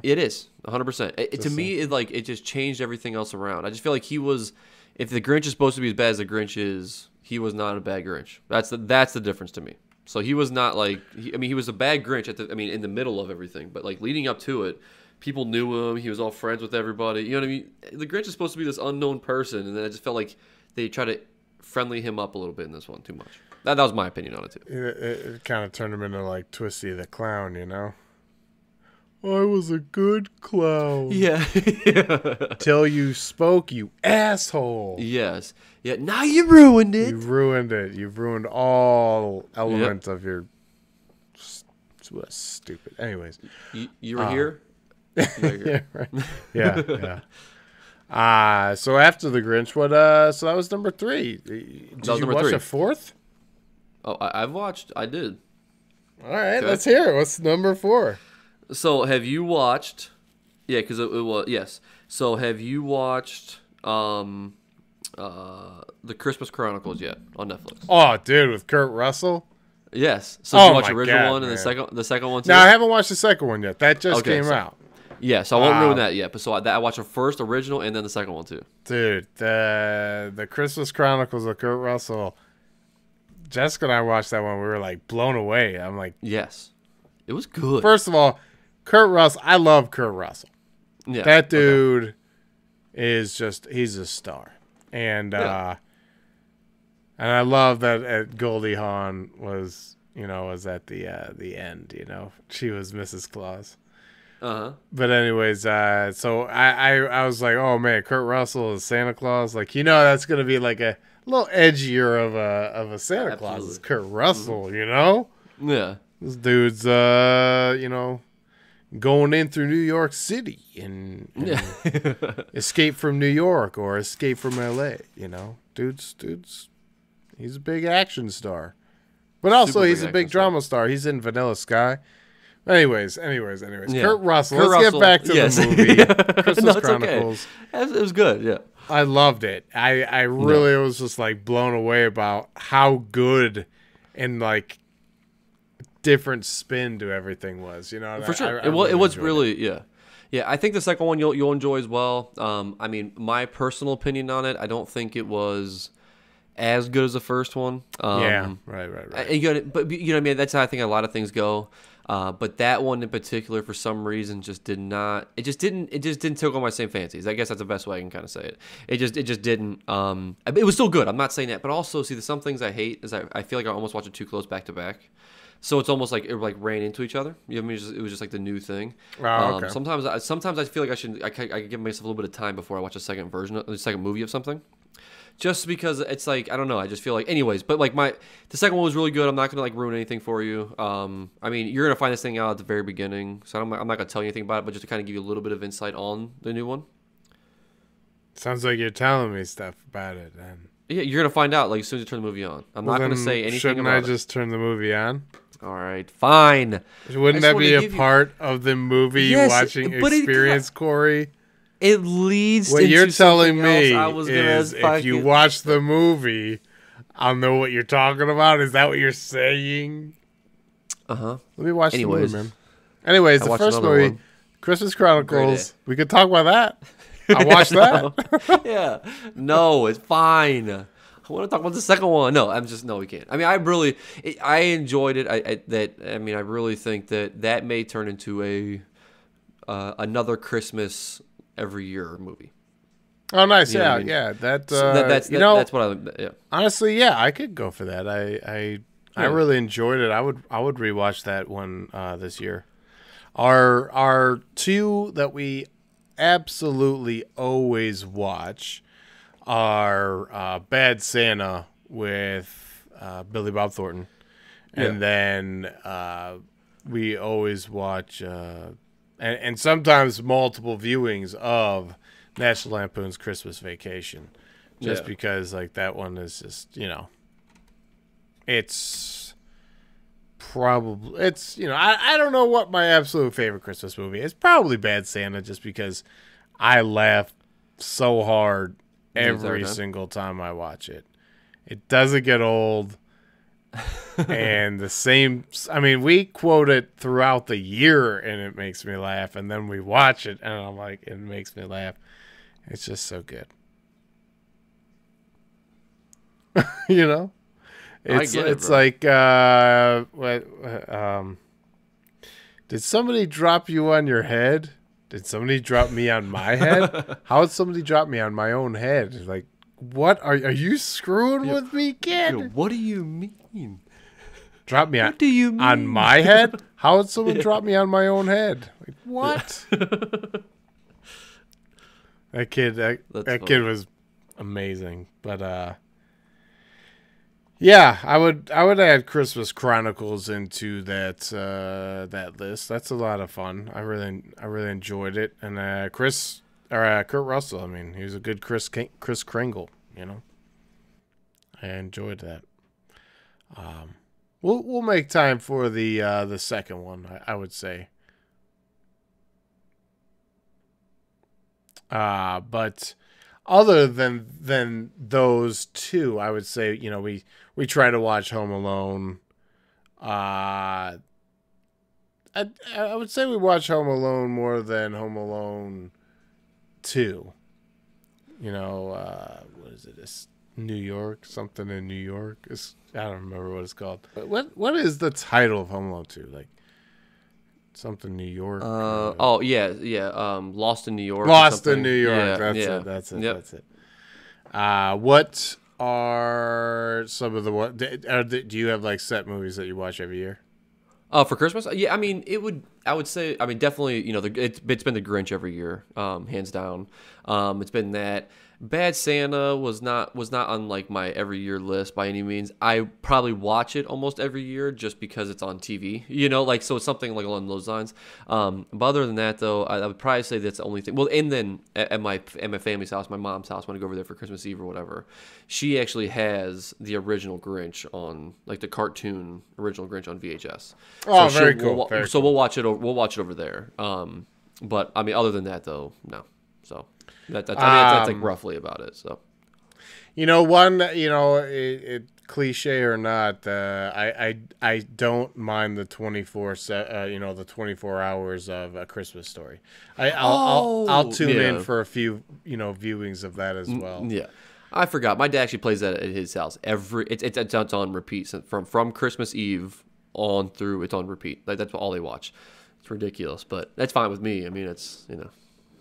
It is 100%. To me, it just changed everything else around. I just feel like he was. If the Grinch is supposed to be as bad as the Grinch is, he was not a bad Grinch. That's the difference to me. So he was not like. He was a bad Grinch in the middle of everything, but like leading up to it. People knew him. He was all friends with everybody. You know what I mean? The Grinch is supposed to be this unknown person, and then I just felt like they try to friendly him up a little bit in this one too much. That was my opinion on it too. It kind of turned him into like Twisty the Clown, I was a good clown. Yeah. Till you spoke, you asshole. Yes. Yeah. Now you ruined it. You ruined it. You've ruined all elements of your. Stupid. Anyways, you were here. Yeah. Right. Yeah. So after the Grinch, so that was number 3. Did you watch a fourth? Oh, I did. All right, let's hear it. What's number 4? So have you watched? Yeah, because it was yes. So have you watched the Christmas Chronicles yet on Netflix? Oh, dude, with Kurt Russell. Yes. So did you watch the original one and the second one too? No, I haven't watched the second one yet. That just came out. Yeah, so I won't ruin that yet. But so I watched the first original and then the second one too. Dude, the Christmas Chronicles of Kurt Russell. Jessica and I watched that one. We were like blown away. I'm like, yes, it was good. First of all, Kurt Russell. I love Kurt Russell. Yeah, that dude is he's a star, and I love that Goldie Hawn was at the end. She was Mrs. Claus. But anyways, so I was like, oh man, Kurt Russell is Santa Claus. Like, that's gonna be like a little edgier of a Santa Claus. It's Kurt Russell, Yeah. This dude's going in through New York City and escape from New York or escape from LA. Dude's he's a big action star, but also he's a big drama star. He's in Vanilla Sky. Anyways. Yeah. Kurt Russell. Let's get back to the movie. Christmas Chronicles. Okay. It was good. Yeah. I loved it. I really was just like blown away about how good and like different spin to everything was. For sure. It was really yeah. I think the second one you'll enjoy as well. I mean, my personal opinion on it, I don't think it was as good as the first one. Right. But what I mean, that's how I think a lot of things go. But that one in particular, for some reason, just did not. It just didn't tickle my same fancies. I guess that's the best way I can kind of say it. It just didn't. It was still good. I'm not saying that, but also see, some things I hate is I feel like I almost watched it too close back to back. So it's almost like it like ran into each other. You know what I mean? It was just like the new thing. Oh, okay. Sometimes I feel like I could give myself a little bit of time before I watch the second movie of something. Just because it's like, I don't know, I just feel like, anyways, but like the second one was really good. I'm not gonna like ruin anything for you. I mean, you're gonna find this thing out at the very beginning, so I'm not gonna tell you anything about it, but just to kind of give you a little bit of insight on the new one. Sounds like you're telling me stuff about it, then. Yeah, you're gonna find out like as soon as you turn the movie on. I'm not gonna say anything. Shouldn't I just turn the movie on? All right, fine. Wouldn't that be a part of the movie watching experience, Corey? It leads. What you're telling me is, if you watch the movie, I'll know what you're talking about. Is that what you're saying? Let me watch the movie, man. Anyways, the first movie, Christmas Chronicles. We could talk about that. I watched that. Yeah. No, it's fine. I want to talk about the second one. No, we can't. I mean, I enjoyed it. I really think that may turn into another Christmas every year movie. Oh, nice. Yeah. That's what I. Honestly, yeah, I could go for that. I really enjoyed it. I would rewatch that one this year. Our two that we absolutely always watch are Bad Santa with Billy Bob Thornton, and then we always watch. And sometimes multiple viewings of National Lampoon's Christmas Vacation, just because like that one is just it's I don't know what my absolute favorite Christmas movie is. Probably Bad Santa, just because I laugh so hard every single time I watch it. It doesn't get old. And we quote it throughout the year and it makes me laugh, and then we watch it and I'm like, it makes me laugh. It's just so good. It's like did somebody drop you on your head? Did somebody drop me on my head? How would somebody drop me on my own head? Like, what are you screwing with me, kid? What do you mean? Drop me what do you mean? On my head? How would someone drop me on my own head? Like, what? That kid was amazing. But I would add Christmas Chronicles into that list. That's a lot of fun. I really enjoyed it. And Kurt Russell, I mean, he was a good Kris Kringle, I enjoyed that. We'll make time for the second one, I would say. But other than those two, I would say, we try to watch Home Alone, I would say we watch Home Alone more than Home Alone 2. You know, what is it? It's New York, something in New York. I don't remember what it's called. What is the title of Home Alone 2? Like something New York. Lost in New York. Lost in New York. Yeah, That's it. Yep. That's it. What are some of the do you have like set movies that you watch every year? For Christmas? Yeah, I mean, I would say, definitely, you know, it's been the Grinch every year, hands down. It's been that. Bad Santa was not on like my every year list by any means. I probably watch it almost every year just because it's on TV, you know, like, so it's something like along those lines. But other than that, though, I would probably say that's the only thing. Well, and then at my family's house, my mom's house, when I go over there for Christmas Eve or whatever, she actually has the original Grinch on, like the cartoon original Grinch on VHS. Oh, so very cool. We'll watch it over there. But I mean, other than that, though, no. So. That's like roughly about it. So, you know, cliche or not, I don't mind the 24 hours of A Christmas Story. I'll tune in for a few, viewings of that as well. Yeah, I forgot. My dad actually plays that at his house it's on repeat from Christmas Eve on through. It's on repeat. Like, that's all they watch. It's ridiculous, but that's fine with me. I mean, it's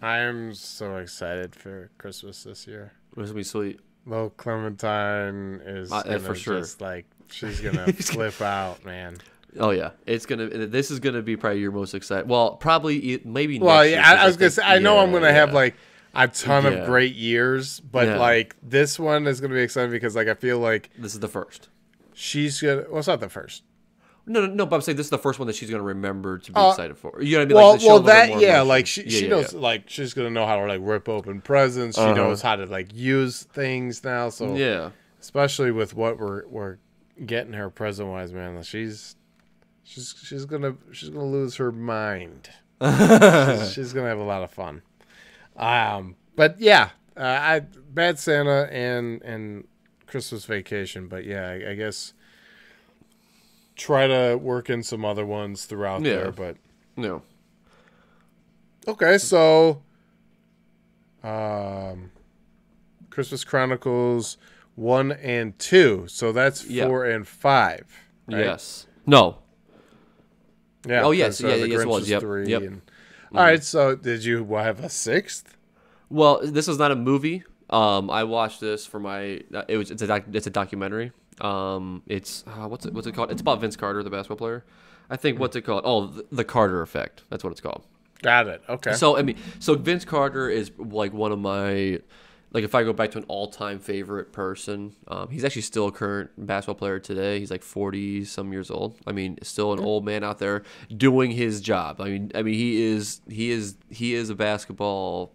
I'm so excited for Christmas this year. It's gonna be sweet. Little Clementine is for sure. Just like, she's gonna flip out, man. Oh yeah, this is gonna be probably your most exciting. Well, probably maybe. Well, yeah, I was gonna say, I know I'm gonna have like a ton of great years, but like this one is gonna be exciting because like I feel like this is the first. She's gonna. Well, it's not the first. No, but I'm saying this is the first one that she's going to remember to be excited for. You know what I mean? Like she knows, like, she's going to know how to, like, rip open presents. She knows how to, like, use things now. So, yeah. Especially with what we're getting her present-wise, man, she's going to lose her mind. she's going to have a lot of fun. But, yeah, Bad Santa and Christmas Vacation. But, yeah, I guess... try to work in some other ones throughout there, but no. Okay, so Christmas Chronicles 1 and 2. So that's 4 and 5. Right? Yes. No. Yeah. Oh yes. Yes, it was. Yep. 3 and... All right. So did you have a 6th? Well, this was not a movie. I watched this for my. It's a documentary. It's what's it called? It's about Vince Carter, the basketball player. I think what's it called? Oh, the Carter Effect. That's what it's called. Got it. Okay. So Vince Carter is like one of my, like, if I go back to an all-time favorite person, he's actually still a current basketball player today. He's like 40 some years old. I mean, still an old man out there doing his job. I mean he is a basketball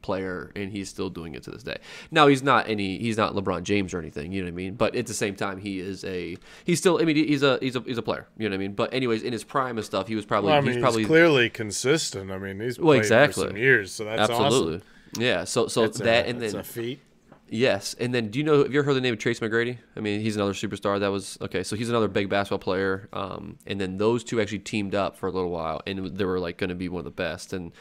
player, and he's still doing it to this day. Now he's not LeBron James or anything, you know what I mean? But at the same time, he's a player, you know what I mean? But anyways, in his prime and stuff, he's clearly consistent. I mean, he's played for some years, so that's absolutely awesome. Yeah. So it's a feat. Yes, and then have you ever heard the name of Trace McGrady? I mean, he's another superstar. So he's another big basketball player. And then those two actually teamed up for a little while, and they were like going to be one of the best. And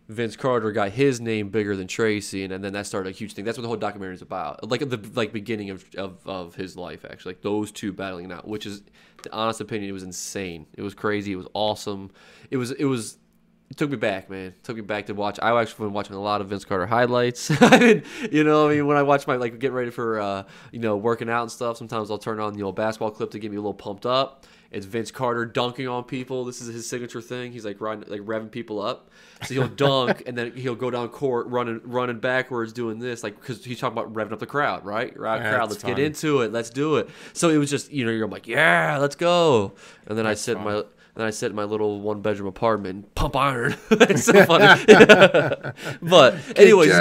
Vince Carter got his name bigger than Tracy, and then that started a huge thing. That's what the whole documentary is about. Like the beginning of his life, actually. Like those two battling it out, which is, the honest opinion, it was insane. It was crazy. It was awesome. It took me back, man. It took me back to watch. I actually been watching a lot of Vince Carter highlights. When I watch my, like, getting ready for, working out and stuff, sometimes I'll turn on, a basketball clip to get me a little pumped up. It's Vince Carter dunking on people. This is his signature thing. He's like revving people up. So he'll dunk, and then he'll go down court running backwards doing this, like, because he's talking about revving up the crowd, right? Crowd, let's get into it. Let's do it. So it was just, you're like, yeah, let's go. And then I sit in my little one-bedroom apartment and pump iron. It's so funny. But anyways,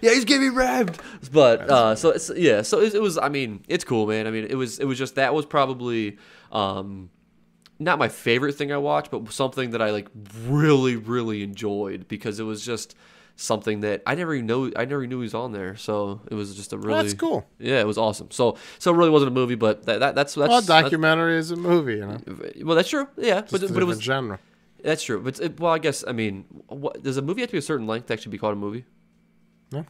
he's getting me revved. But it was. I mean, it's cool, man. I mean, it was just, that was probably not my favorite thing I watched, but something that I, like, really, really enjoyed, because it was just something that I never knew he was on there. So it was just a really, that's cool. Yeah, it was awesome. So it really wasn't a movie, but that's well, a documentary is a movie, Well, that's true. Yeah, but it was genre. That's true. But well, I guess I mean, does a movie have to be a certain length to actually be called a movie? No.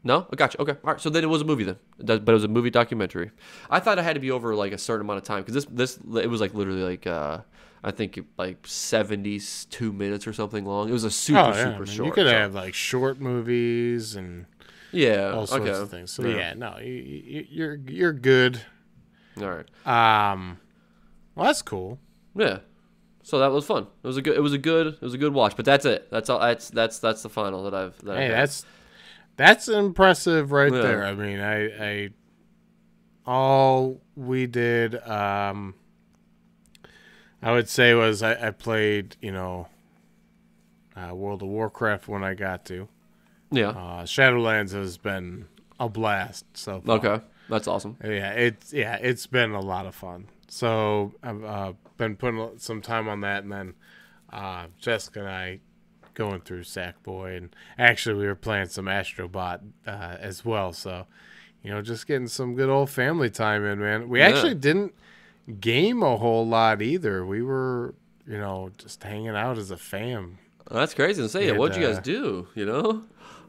No, I gotcha. Okay, all right. So then it was a movie then, but it was a movie documentary. I thought it had to be over like a certain amount of time because this it was like literally like I think like 72 minutes or something long. It was a super short. You could have like short movies and all sorts of things. So no, you're good. All right. Well, that's cool. Yeah. So that was fun. It was a good watch. But that's it. That's all. That's the final that's impressive right there. I mean, I all we did, I would say was I played, World of Warcraft when I got to. Yeah. Shadowlands has been a blast so far. Okay, that's awesome. It's been a lot of fun. So I've been putting some time on that, and then Jessica and I going through Sackboy, and actually we were playing some Astrobot as well. So, just getting some good old family time in, man. We actually didn't game a whole lot either. We were, just hanging out as a fam. That's crazy to say. What'd you guys do?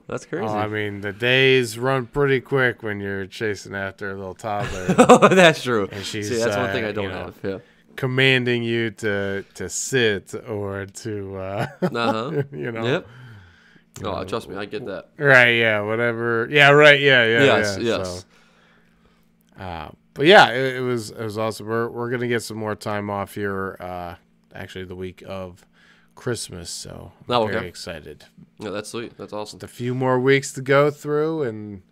That's crazy. Oh, I mean, the days run pretty quick when you're chasing after a little toddler. Oh, that's true. And she's, that's one thing I don't have. Yeah. Commanding you to sit or to, Yep. Oh, trust me, I get that. Right, yeah, whatever. Yeah, right, yeah. Yes. So, but yeah, it was awesome. We're gonna get some more time off here. Actually, the week of Christmas, so I'm very excited. Yeah, that's sweet. That's awesome. Just a few more weeks to go through, and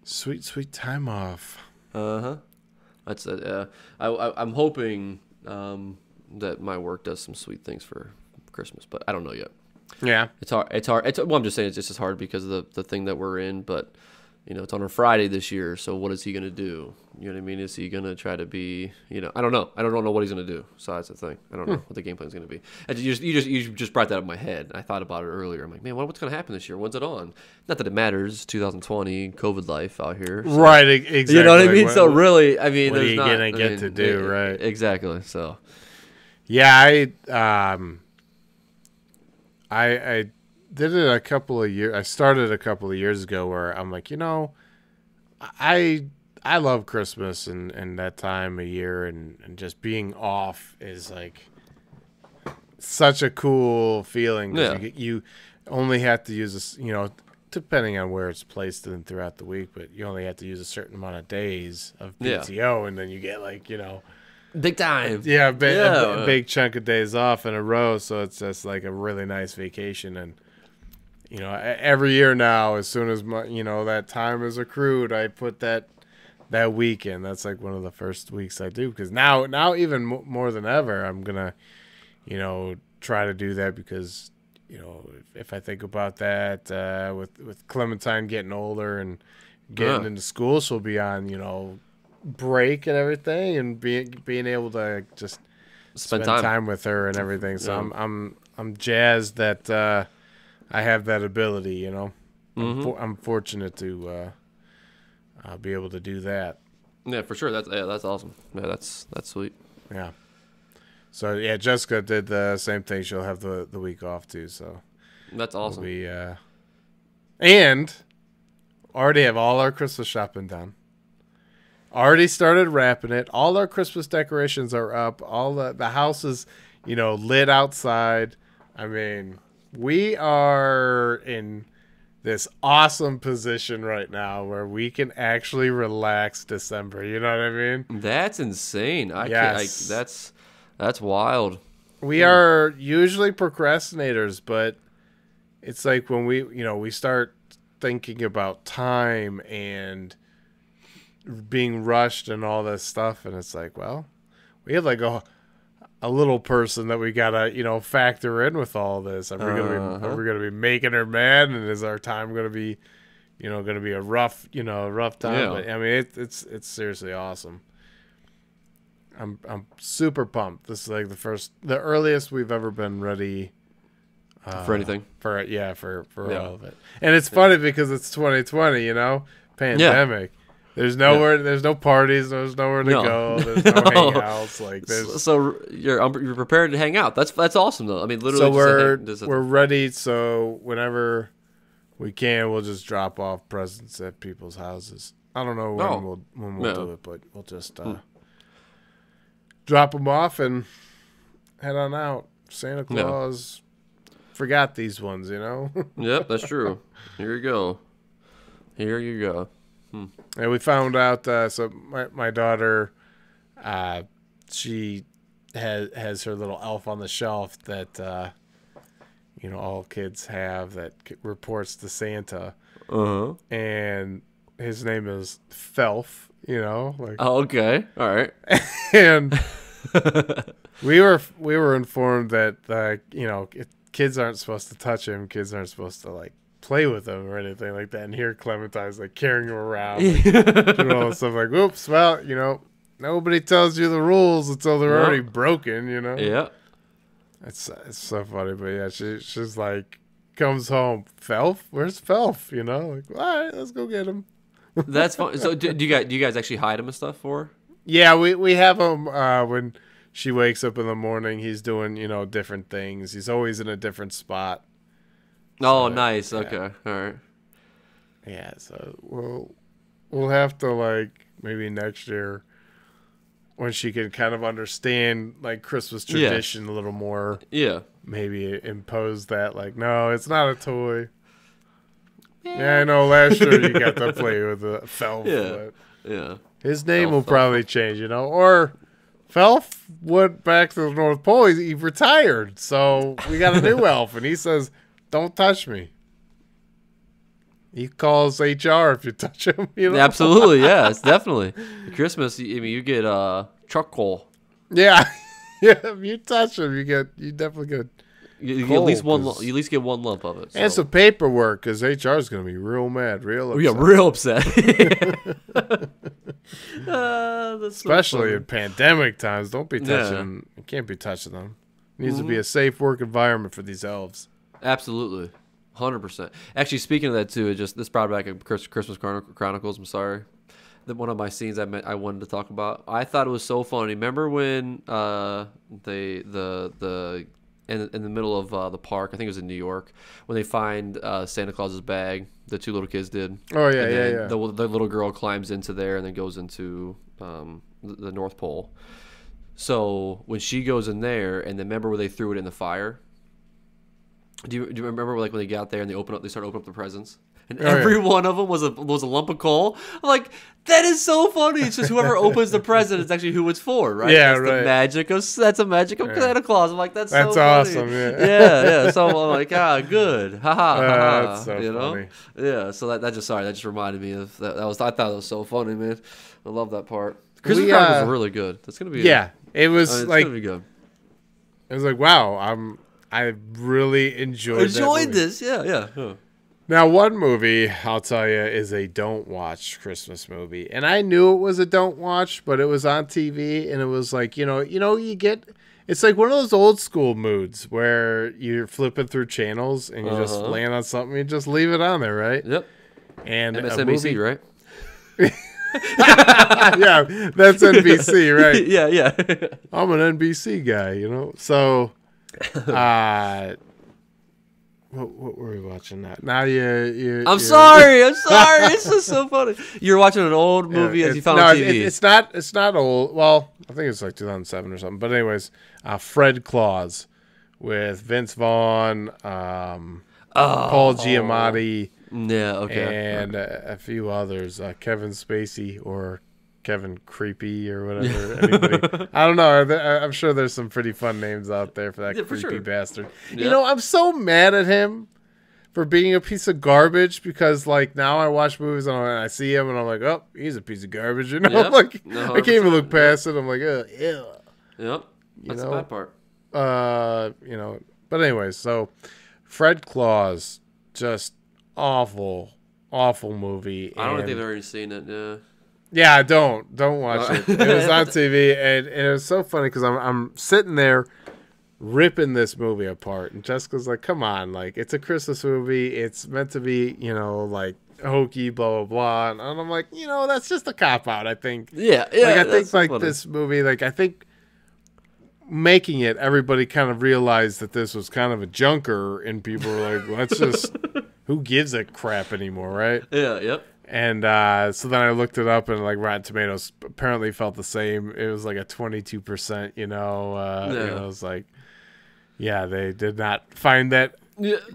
sweet time off. That's it. I'm hoping that my work does some sweet things for Christmas, but I don't know yet. Yeah, it's hard. Well, I'm just saying it's just as hard because of the thing that we're in, but. It's on a Friday this year, so what is he going to do? You know what I mean? Is he going to try to be, I don't know. I don't know what he's going to do. So that's the thing. I don't know what the game plan is going to be. And you just brought that up in my head. I thought about it earlier. I'm like, man, what's going to happen this year? When's it on? Not that it matters. 2020, COVID life out here. So. Right, exactly. You know what I mean? So really, I mean, what are you going to get to do, right? Exactly, so. Yeah, I did it a couple of years. I started a couple of years ago where I'm like, I love Christmas and that time of year and just being off is like such a cool feeling. Yeah. You only have to use this, depending on where it's placed in throughout the week, but you only have to use a certain amount of days of PTO, and then you get like, big time. Yeah, a big chunk of days off in a row. So it's just like a really nice vacation. And every year now, as soon as that time is accrued, I put that week in. That's like one of the first weeks I do, because now even more than ever, I'm gonna, try to do that, because if I think about that, with Clementine getting older and getting into school, she'll be on break and everything, and being able to just spend time with her and everything. So I'm jazzed that. I have that ability, I'm fortunate to be able to do that. Yeah, for sure. That's awesome. Yeah, that's sweet. Yeah. So yeah, Jessica did the same thing. She'll have the week off too. So that's awesome. And already have all our Christmas shopping done. Already started wrapping it. All our Christmas decorations are up. All the house is, lit outside. I mean. We are in this awesome position right now where we can actually relax December. You know what I mean? That's insane. That's wild. We are usually procrastinators, but it's like when we start thinking about time and being rushed and all this stuff, and it's like, well, we have like a little person that we gotta, factor in with all this. Are we gonna be making her mad, and is our time gonna be, gonna be a rough time? Yeah. But I mean, it's seriously awesome. I'm super pumped. This is like the earliest we've ever been ready for anything. For all of it. And it's funny because it's 2020, pandemic. There's nowhere. Yeah. There's no parties. There's nowhere to go. There's no hangouts. Like there's. So you're prepared to hang out. That's awesome though. I mean, literally. So we're ready. So whenever we can, we'll just drop off presents at people's houses. I don't know when we'll do it, but we'll just drop them off and head on out. Santa Claus forgot these ones, you know. Yep, that's true. Here you go. Here you go. And we found out, so my daughter, she has her little elf on the shelf that, all kids have that reports to Santa. Uh-huh. And his name is Felf, like. Oh, okay. All right. And we were informed that, kids aren't supposed to touch him. Kids aren't supposed to, like, play with him or anything like that. And here Clementine's like carrying him around, doing all this stuff. Like, whoops, well, nobody tells you the rules until they're already broken. Yeah, it's so funny. But yeah, she's like comes home. Felf, where's Felf? Like, all right, let's go get him. That's fun. So do you guys actually hide him and stuff for her? Yeah, we have him when she wakes up in the morning. He's doing different things. He's always in a different spot. Oh, nice. Yeah. Okay. All right. Yeah, so we'll have to, like, maybe next year when she can kind of understand, like, Christmas tradition a little more. Yeah. Maybe impose that, like, no, it's not a toy. Yeah, I know last year you got to play with a Felf. Yeah. His name will probably change, Or Felf went back to the North Pole. He retired, so we got a new elf, and he says, "Don't touch me." He calls HR if you touch him. Absolutely, yeah, it's definitely Christmas. You get charcoal. Yeah, if you touch him, you definitely get. You get at least one. You at least get one lump of it. So. And some paperwork because HR is going to be real mad, real upset. Yeah, real upset. Especially in pandemic times. Don't be touching. You can't be touching them. It needs to be a safe work environment for these elves. Absolutely, 100%. Actually, speaking of that too, this brought back a Christmas Chronicles. I'm sorry, that one of my scenes I wanted to talk about. I thought it was so funny. Remember when in the middle of the park, I think it was in New York, when they find Santa Claus's bag, the two little kids did. Oh yeah, yeah. The little girl climbs into there and then goes into the North Pole. So when she goes in there, and then remember where they threw it in the fire. Do you remember like when they got there and they started opening up the presents, and every one of them was a lump of coal? I'm like, that is so funny. It's just whoever opens the present is actually who it's for, right? Yeah, that's the magic of Santa Claus. I'm like, that's so awesome. Funny. Yeah. So I'm like, good, haha. That's so funny. Yeah. So that just reminded me of that. I thought it was so funny, man. I love that part. Christmas Chronicles is really good. That's gonna be. Yeah, it was it's like. Gonna be good. It was like, wow, I really enjoyed this. Yeah. Huh. Now, one movie, I'll tell you, is a don't watch Christmas movie. And I knew it was a don't watch, but it was on TV, and it was like, you get, it's like one of those old school moods where you're flipping through channels and you just land on something, you just leave it on there, right? Yep. And MSNBC, right? Yeah, that's NBC, right? Yeah. I'm an NBC guy, So, what were we watching now? Now I'm sorry. It's just so funny. You're watching an old movie as you found on TV. It's not old. Well, I think it's like 2007 or something. But anyways, Fred Claus with Vince Vaughn, Paul Giamatti. Yeah, okay. And a few others, Kevin Spacey or Kevin Creepy or whatever. Anybody. I don't know. I'm sure there's some pretty fun names out there for that creepy bastard. Yeah. I'm so mad at him for being a piece of garbage because, like, now I watch movies and I see him and I'm like, oh, he's a piece of garbage. Yep. Like, I can't even look past it. I'm like, ew. Yep. That's the bad part. But anyways, so Fred Claus, just awful movie. I don't think I've already seen it. Yeah. Yeah, don't watch it. It was on TV, and it was so funny because I'm sitting there ripping this movie apart, and Jessica's like, "Come on, like it's a Christmas movie. It's meant to be, like hokey, blah blah blah, and I'm like, that's just a cop out. I think. Yeah. Like I think like funny. This movie, like I think making it, everybody kind of realized that this was kind of a junker, and people were like, let's just, who gives a crap anymore, right? Yeah. Yep. And so then I looked it up, and like Rotten Tomatoes apparently felt the same. It was like a 22%. It was like, yeah, they did not find that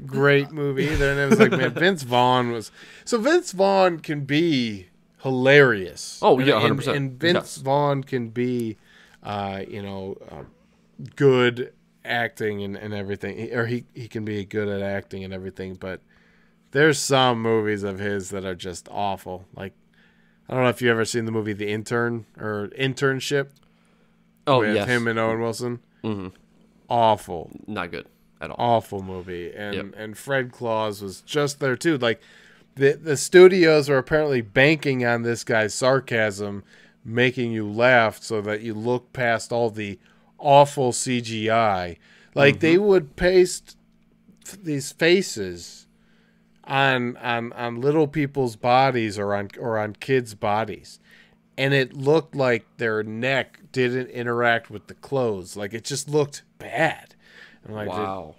great movie either. And it was like, man, Vince Vaughn can be hilarious. Oh yeah, 100%. And Vince Vaughn can be, good acting and everything, or he can be good at acting and everything, but there's some movies of his that are just awful. Like, I don't know if you ever seen the movie The Intern or Internship. Oh, with yes. him and Owen Wilson. Mm-hmm. Awful. Not good at all. Awful movie. And Fred Claus was just there too. Like, the studios are apparently banking on this guy's sarcasm, making you laugh so that you look past all the awful CGI. Like, they would paste these faces on little people's bodies or on kids' bodies, and it looked like their neck didn't interact with the clothes. Like, it just looked bad. I'm like, wow.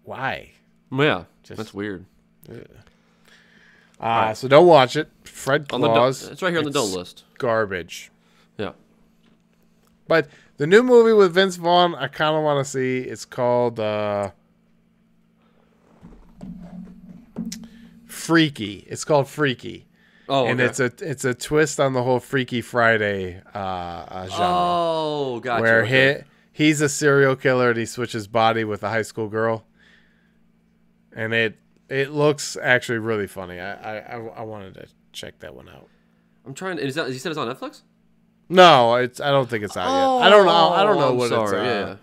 Why? Yeah, that's weird. So don't watch it. Fred Claus. It's right here on the don't list. Garbage. Yeah. But the new movie with Vince Vaughn, I kind of want to see. It's called Freaky. It's called Freaky. Oh, okay. And it's a twist on the whole Freaky Friday genre. Oh, gotcha. Where he's a serial killer and he switches body with a high school girl, and it looks actually really funny. I wanted to check that one out. I'm trying. You said it's on Netflix? No, I don't think it's out yet. I don't know what it's on. Yeah.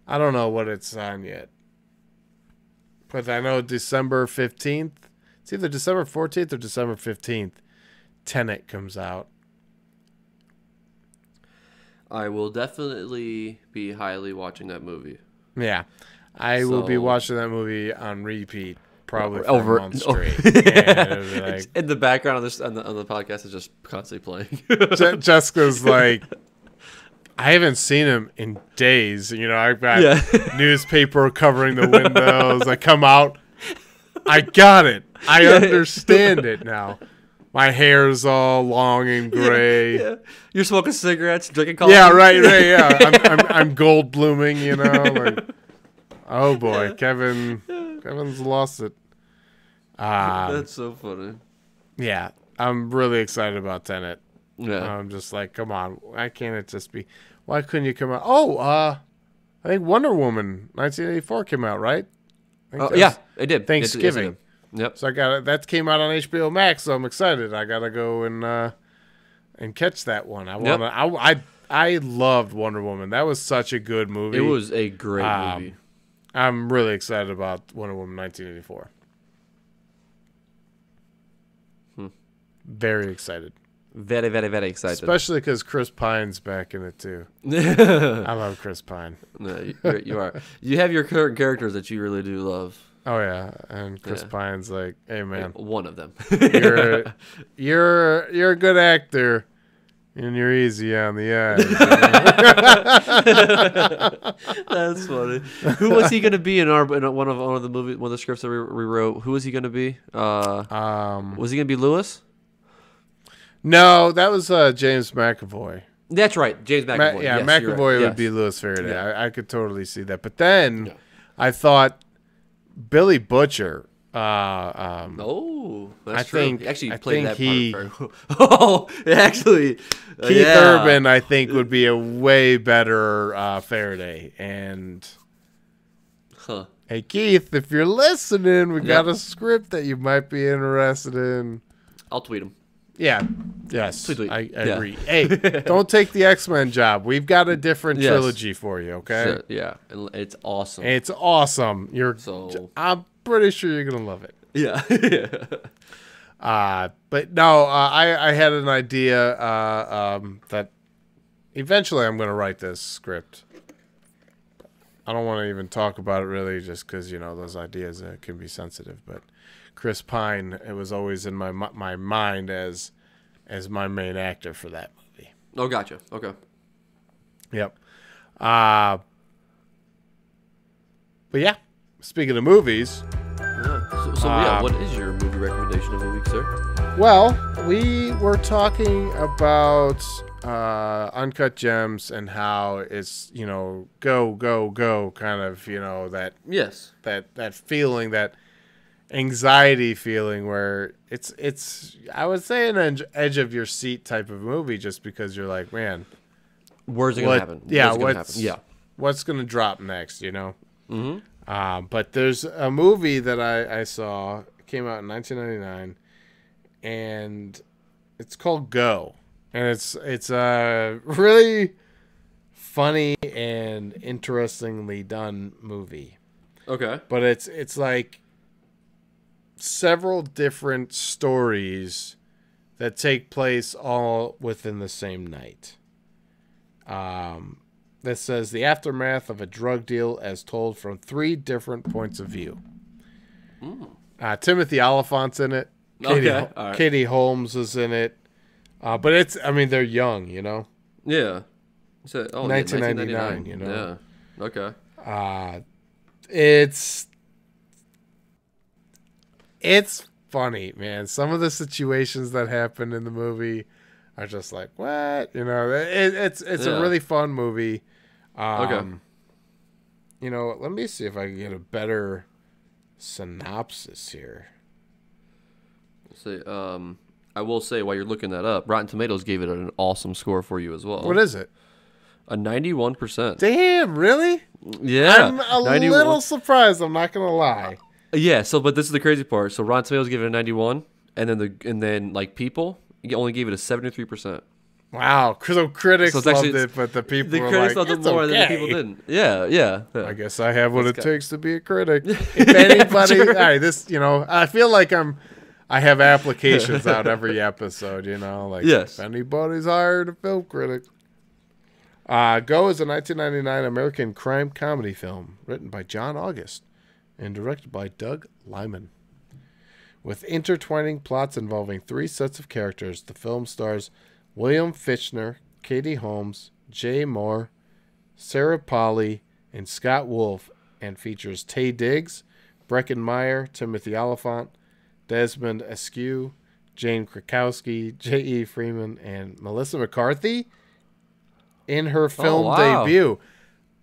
I don't know what it's on yet. But I know December 15th. It's either December 14th or December 15th. Tenet comes out. I will definitely be highly watching that movie. Yeah. I will be watching that movie on repeat probably for a month straight. In the background of on the podcast is just constantly playing. Jessica's like, I haven't seen him in days. I've got newspaper covering the windows. I come out. I got it. I understand it now. My hair's all long and gray. Yeah. You're smoking cigarettes, drinking coffee. Yeah, right. Yeah, I'm gold blooming. Like, oh boy, Kevin's lost it. That's so funny. Yeah, I'm really excited about Tenet. Yeah, I'm just like, come on, why can't it just be? Why couldn't you come out? Oh, I think Wonder Woman 1984 came out, right? Yeah, it did. Thanksgiving. Yes, it did. Yep. So that came out on HBO Max, so I'm excited. I gotta go and catch that one. I loved Wonder Woman. That was such a good movie. It was a great movie. I'm really excited about Wonder Woman 1984. Very excited. Very, very, very excited. Especially because Chris Pine's back in it too. I love Chris Pine. No, you are. You have your current characters that you really do love. Oh yeah, and Chris Pine's like, hey man, one of them. you're a good actor, and you're easy on the eyes. That's funny. Who was he going to be in one of the movies, one of the scripts that we wrote? Who was he going to be? Was he going to be Lewis? No, that was James McAvoy. That's right, James McAvoy. Yes, McAvoy would be Louis Faraday. Yeah. I could totally see that. But then I thought Billy Butcher. That's I true. think He actually I played think that he. part very well. Oh, actually, Keith Urban, I think, would be a way better Faraday. And hey, Keith, if you're listening, we got a script that you might be interested in. I'll tweet him. Yeah. Yes. Tweet. I agree. Hey, don't take the X-Men job. We've got a different trilogy for you, okay? So, yeah. It's awesome. It's awesome. I'm pretty sure you're going to love it. Yeah. But no, I had an idea that eventually I'm going to write this script. I don't want to even talk about it really, just because those ideas can be sensitive. But Chris Pine, it was always in my mind as my main actor for that movie. Oh, gotcha. Okay. Yep. But yeah, speaking of movies. Yeah. So what is your movie recommendation of the week, sir? Well, we were talking about Uncut Gems and how it's go go go kind of that Yes, that feeling, that anxiety feeling where it's I would say an edge of your seat type of movie, just because you're like, man, where's it gonna happen? Yeah, what's gonna drop next? Mm-hmm. But there's a movie that I saw, came out in 1999, and it's called Go, and it's a really funny and interestingly done movie. Okay. But it's like several different stories that take place all within the same night. That says the aftermath of a drug deal as told from 3 different points of view. Timothy Oliphant's in it. Katie Holmes is in it. But they're young, Yeah. So, 1999, Yeah. Okay. It's funny, man. Some of the situations that happen in the movie are just like, what? It's a really fun movie. Okay. Let me see if I can get a better synopsis here. See, I will say, while you're looking that up, Rotten Tomatoes gave it an awesome score for you as well. What is it? A 91%. Damn, really? Yeah. I'm a little surprised, I'm not gonna lie. Yeah, but this is the crazy part. So Rotten Tomatoes gave it a 91, and then people only gave it a 73%. Wow, so critics loved it, but the people were like, loved it it's more okay. than the people didn't. Yeah. I guess I have what it takes to be a critic. If anybody, all right, I feel like I have applications out every episode, like, yes. If anybody's hired a film critic. Go is a 1999 American crime comedy film written by John August and directed by Doug Liman. With intertwining plots involving 3 sets of characters, the film stars William Fichtner, Katie Holmes, Jay Moore, Sarah Polley, and Scott Wolf, and features Taye Diggs, Breckin Meyer, Timothy Oliphant, Desmond Askew, Jane Krakowski, J.E. Freeman, and Melissa McCarthy in her film debut.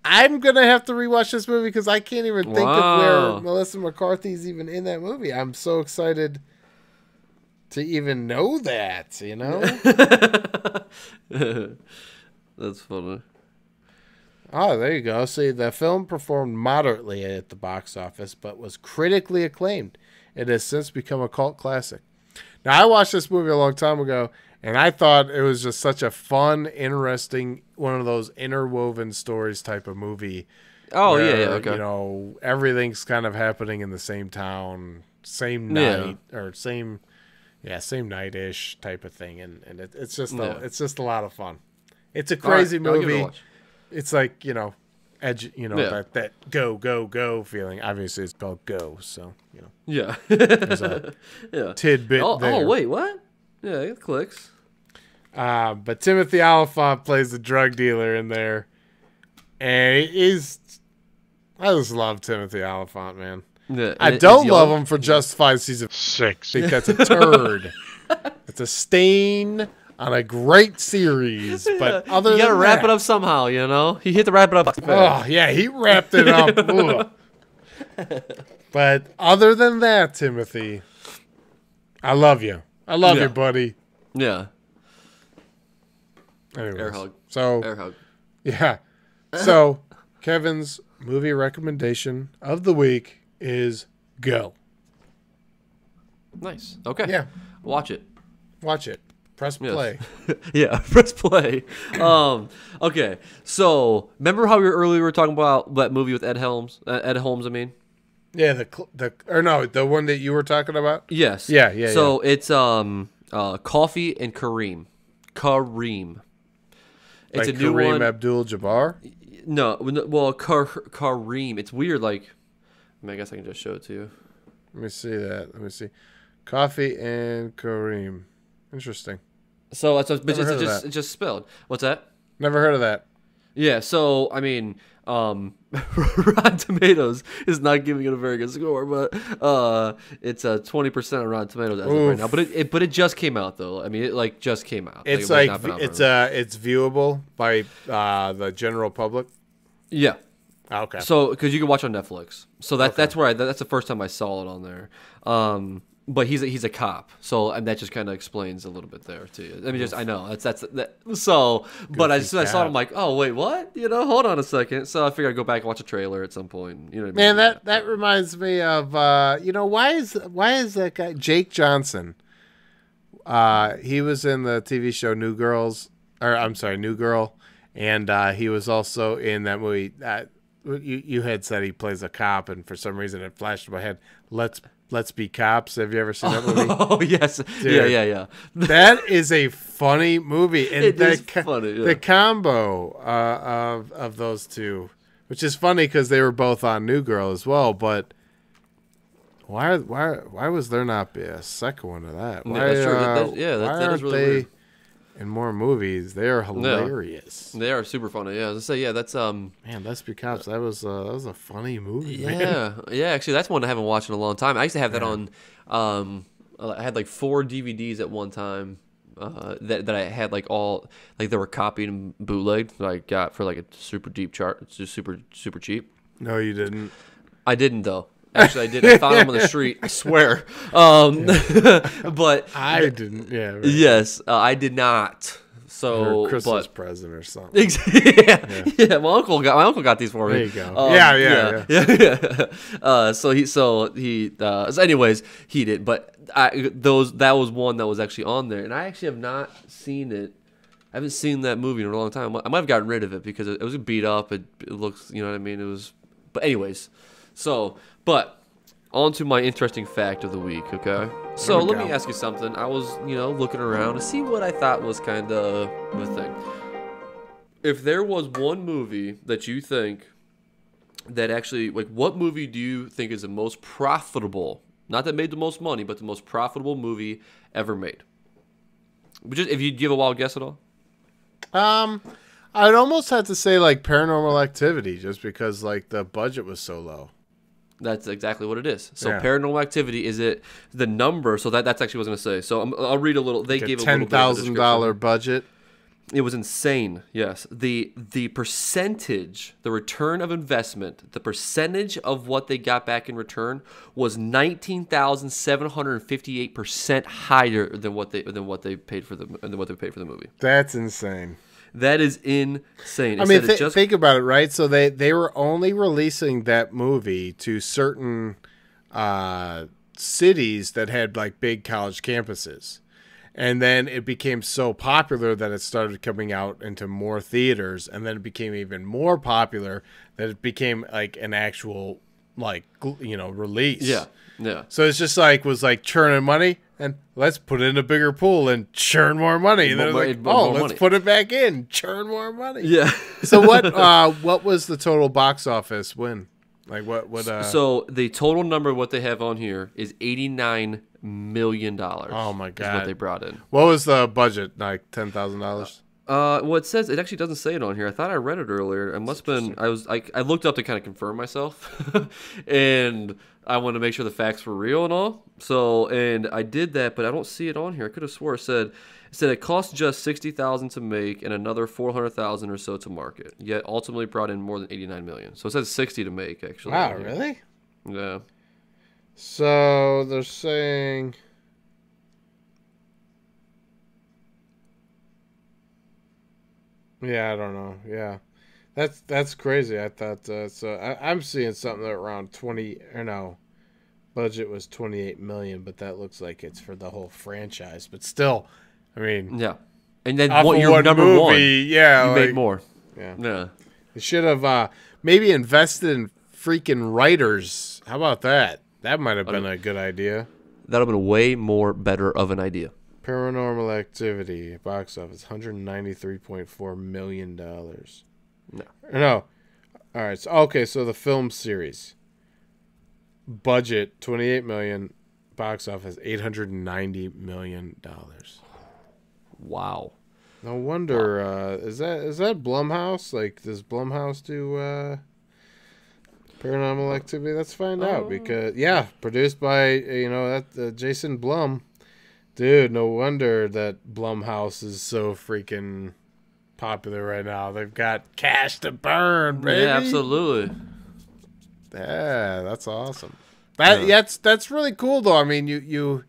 I'm going to have to rewatch this movie because I can't even think of where Melissa McCarthy's even in that movie. I'm so excited to even know that, That's funny. Oh, there you go. See, the film performed moderately at the box office, but was critically acclaimed. It has since become a cult classic. Now, I watched this movie a long time ago, and I thought it was just such a fun, interesting, one of those interwoven stories type of movie. Oh, where, yeah, okay. Everything's kind of happening in the same town, same night, or same night-ish type of thing, and it's just a lot of fun. It's a crazy movie. It's like, edge, that go, go, go feeling. Obviously, it's called Go, so, Yeah. there's a tidbit there. Oh, wait, what? Yeah, it clicks. But Timothy Oliphant plays the drug dealer in there, and I just love Timothy Oliphant, man. Yeah, I don't love him for Justified Season 6 because it's a turd. It's a stain on a great series, but other than that, you gotta wrap it up somehow, He hit the wrap it up. Oh yeah, he wrapped it up. But other than that, Timothy, I love you. I love you, buddy. Yeah. Anyways, Air hug. So air hug. Yeah. So Kevin's movie recommendation of the week is Go. Nice. Okay. Yeah. Watch it. Watch it. Press play. Yeah, press play. Okay. So remember how we were talking about that movie with Ed Helms? Ed Holmes, I mean. Yeah, the one that you were talking about. Yes. Yeah. So it's Coffee and Kareem. It's like a new Kareem one. Abdul-Jabbar. No, well, Kareem. It's weird. Like, I mean, I guess I can just show it to you. Let me see that. Let me see. Coffee and Kareem. Interesting. So it's just spelled. What's that? Never heard of that. Yeah. So I mean, Rotten Tomatoes is not giving it a very good score, but it's 20% on Rotten Tomatoes as of right now. But it just came out though. I mean, it like just came out. It's it's viewable by the general public. Yeah. Oh, okay. So because you can watch on Netflix. So that's the first time I saw it on there. But he's a cop, so and that just kind of explains a little bit there to you. I mean, I know that's so. But I saw it, I'm like, oh wait, what? Hold on a second. So I figured I'd go back and watch a trailer at some point. You know what I mean? Man, that reminds me of why is that guy Jake Johnson? He was in the TV show New Girl, and he was also in that movie. You had said he plays a cop, and for some reason it flashed in my head. Let's Be Cops. Have you ever seen that movie? Oh yes, dude, yeah. That is a funny movie, and it is funny. Yeah. The combo of those two, which is funny because they were both on New Girl as well. But why was there not be a second one of that? Why, that's true. That is really weird. In more movies, they are hilarious. Yeah, they are super funny. Yeah, let's say that's man, Let's Be Cops. That was a funny movie. Yeah, man. Yeah. Actually, that's one I haven't watched in a long time. I used to have that on. I had like 4 DVDs at one time. That I had like all like they were copied and bootlegged that I got for like a super deep chart. It's just super cheap. No, you didn't. I didn't though. Actually, I did. I found them on the street. I swear. But I didn't. Yeah. Right. Yes, I did not. So, or Christmas present or something. Yeah. My uncle got these for me. There you go. Yeah. So anyways, he did. But that was one that was actually on there, and I actually have not seen it. I haven't seen that movie in a long time. I might have gotten rid of it because it was beat up. It looks, you know what I mean. It was. But anyways, but on to my interesting fact of the week, okay? So let me ask you something. I was, looking around to see what I thought was kind of the thing. If there was one movie that you think that actually, like, what movie do you think is the most profitable, not that made the most money, but the most profitable movie ever made? Just if you give a wild guess at all? I'd almost have to say, like, Paranormal Activity, just because, like, the budget was so low. That's exactly what it is. So Paranormal Activity is it the number? So that's actually what I was going to say. So I'll read a little. They gave a $10,000 budget. It was insane. Yes, the percentage, the return of investment, the percentage of what they got back in return was 19,758% higher than what they paid for the movie. That's insane. That is insane. I mean, think about it, right? So they were only releasing that movie to certain cities that had like big college campuses. And then it became so popular that it started coming out into more theaters. And then it became even more popular that it became like an actual release. Yeah. So it's just was churning money. And let's put it in a bigger pool and churn more money. And then let's put it back in, churn more money. Yeah. So what was the total box office win? Like what? So the total number of what they have on here is $89 million. Oh my god! Is what they brought in. What was the budget? Like $10,000. Well, it says it actually doesn't say it on here. I thought I read it earlier. It must have been. I looked up to kind of confirm myself, and I wanted to make sure the facts were real and all. So, and I did that, but I don't see it on here. I could have swore it said it cost just $60,000 to make and another $400,000 or so to market. Yet ultimately brought in more than $89 million. So it says 60 to make actually. Wow, really? Yeah. So they're saying. Yeah, I don't know. Yeah, that's crazy. I thought I'm seeing something that around 20 or no, budget was 28 million, but that looks like it's for the whole franchise. But still, I mean, yeah. And then your number movie, one, yeah, you made more. Yeah. They should have maybe invested in freaking writers. How about that? That might have been a good idea. That would have been way more better of an idea. Paranormal Activity box office $193.4 million. No, All right. So okay. So the film series budget $28 million, box office $890 million. Wow. No wonder. Is that Blumhouse? Like, does Blumhouse do Paranormal Activity? Let's find out, because produced by Jason Blum. Dude, no wonder that Blumhouse is so freaking popular right now. They've got cash to burn, baby. Yeah, absolutely. Yeah, that's awesome. That's really cool, though. I mean, you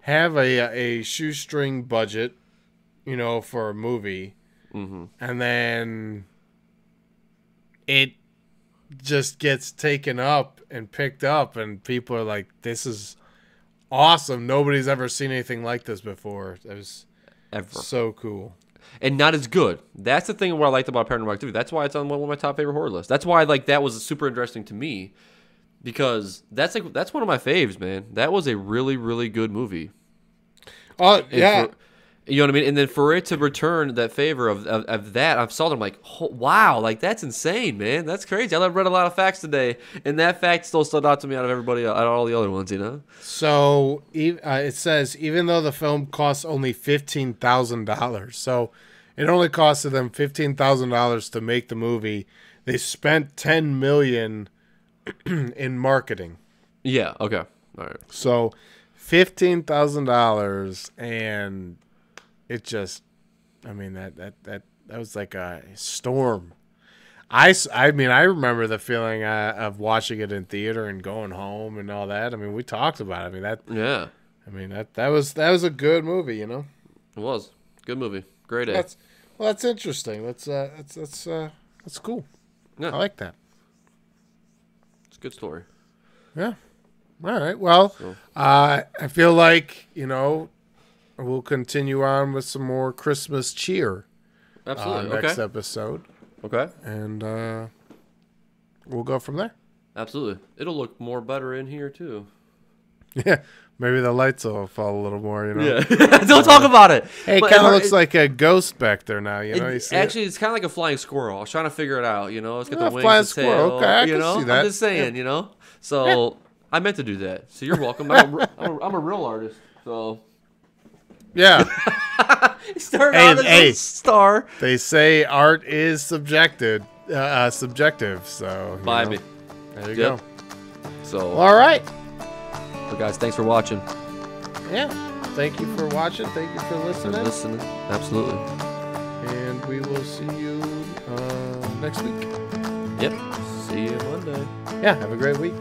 have a shoestring budget, for a movie, and then it just gets taken up and picked up, and people are like, "This is awesome! Nobody's ever seen anything like this before." It was so cool. And not as good. That's the thing what I liked about Paranormal Activity. That's why it's on one of my top favorite horror lists. That's why that was super interesting to me, because that's one of my faves, man. That was a really, really good movie. Oh yeah. You know what I mean? And then for it to return that favor of that, I saw them like, oh, wow, like that's insane, man. That's crazy. I read a lot of facts today, and that fact still stood out to me out of everybody, out of all the other ones, So it says even though the film costs only $15,000, so it only costed them $15,000 to make the movie. They spent $10 million in marketing. Yeah. Okay. All right. So $15,000, and it just, I mean, that was like a storm. I mean, I remember the feeling of watching it in theater and going home and all that. I mean, we talked about it. I mean, yeah. I mean, that was a good movie, It was good movie. Great A. That's interesting. That's cool. Yeah. I like that. It's a good story. Yeah. All right. Well, I feel like we'll continue on with some more Christmas cheer. Absolutely. Next episode. Okay. And we'll go from there. Absolutely. It'll look more better in here too. Yeah. Maybe the lights will fall a little more, Yeah. Don't talk about it. Hey, it kind of looks like a ghost back there now, You see actually, it's kind of like a flying squirrel. I was trying to figure it out, It's got the wings, flying the squirrel. tail. Okay, I can see that. I'm just saying, So I meant to do that. So you're welcome. I'm a real artist. So yeah. Start out as a star. They say art is subjective. So Buy me. There you go. So all right. So guys, thanks for watching. Yeah. Thank you for watching. Thank you for listening. Absolutely. And we will see you next week. Yep. See you Monday. Yeah. Have a great week.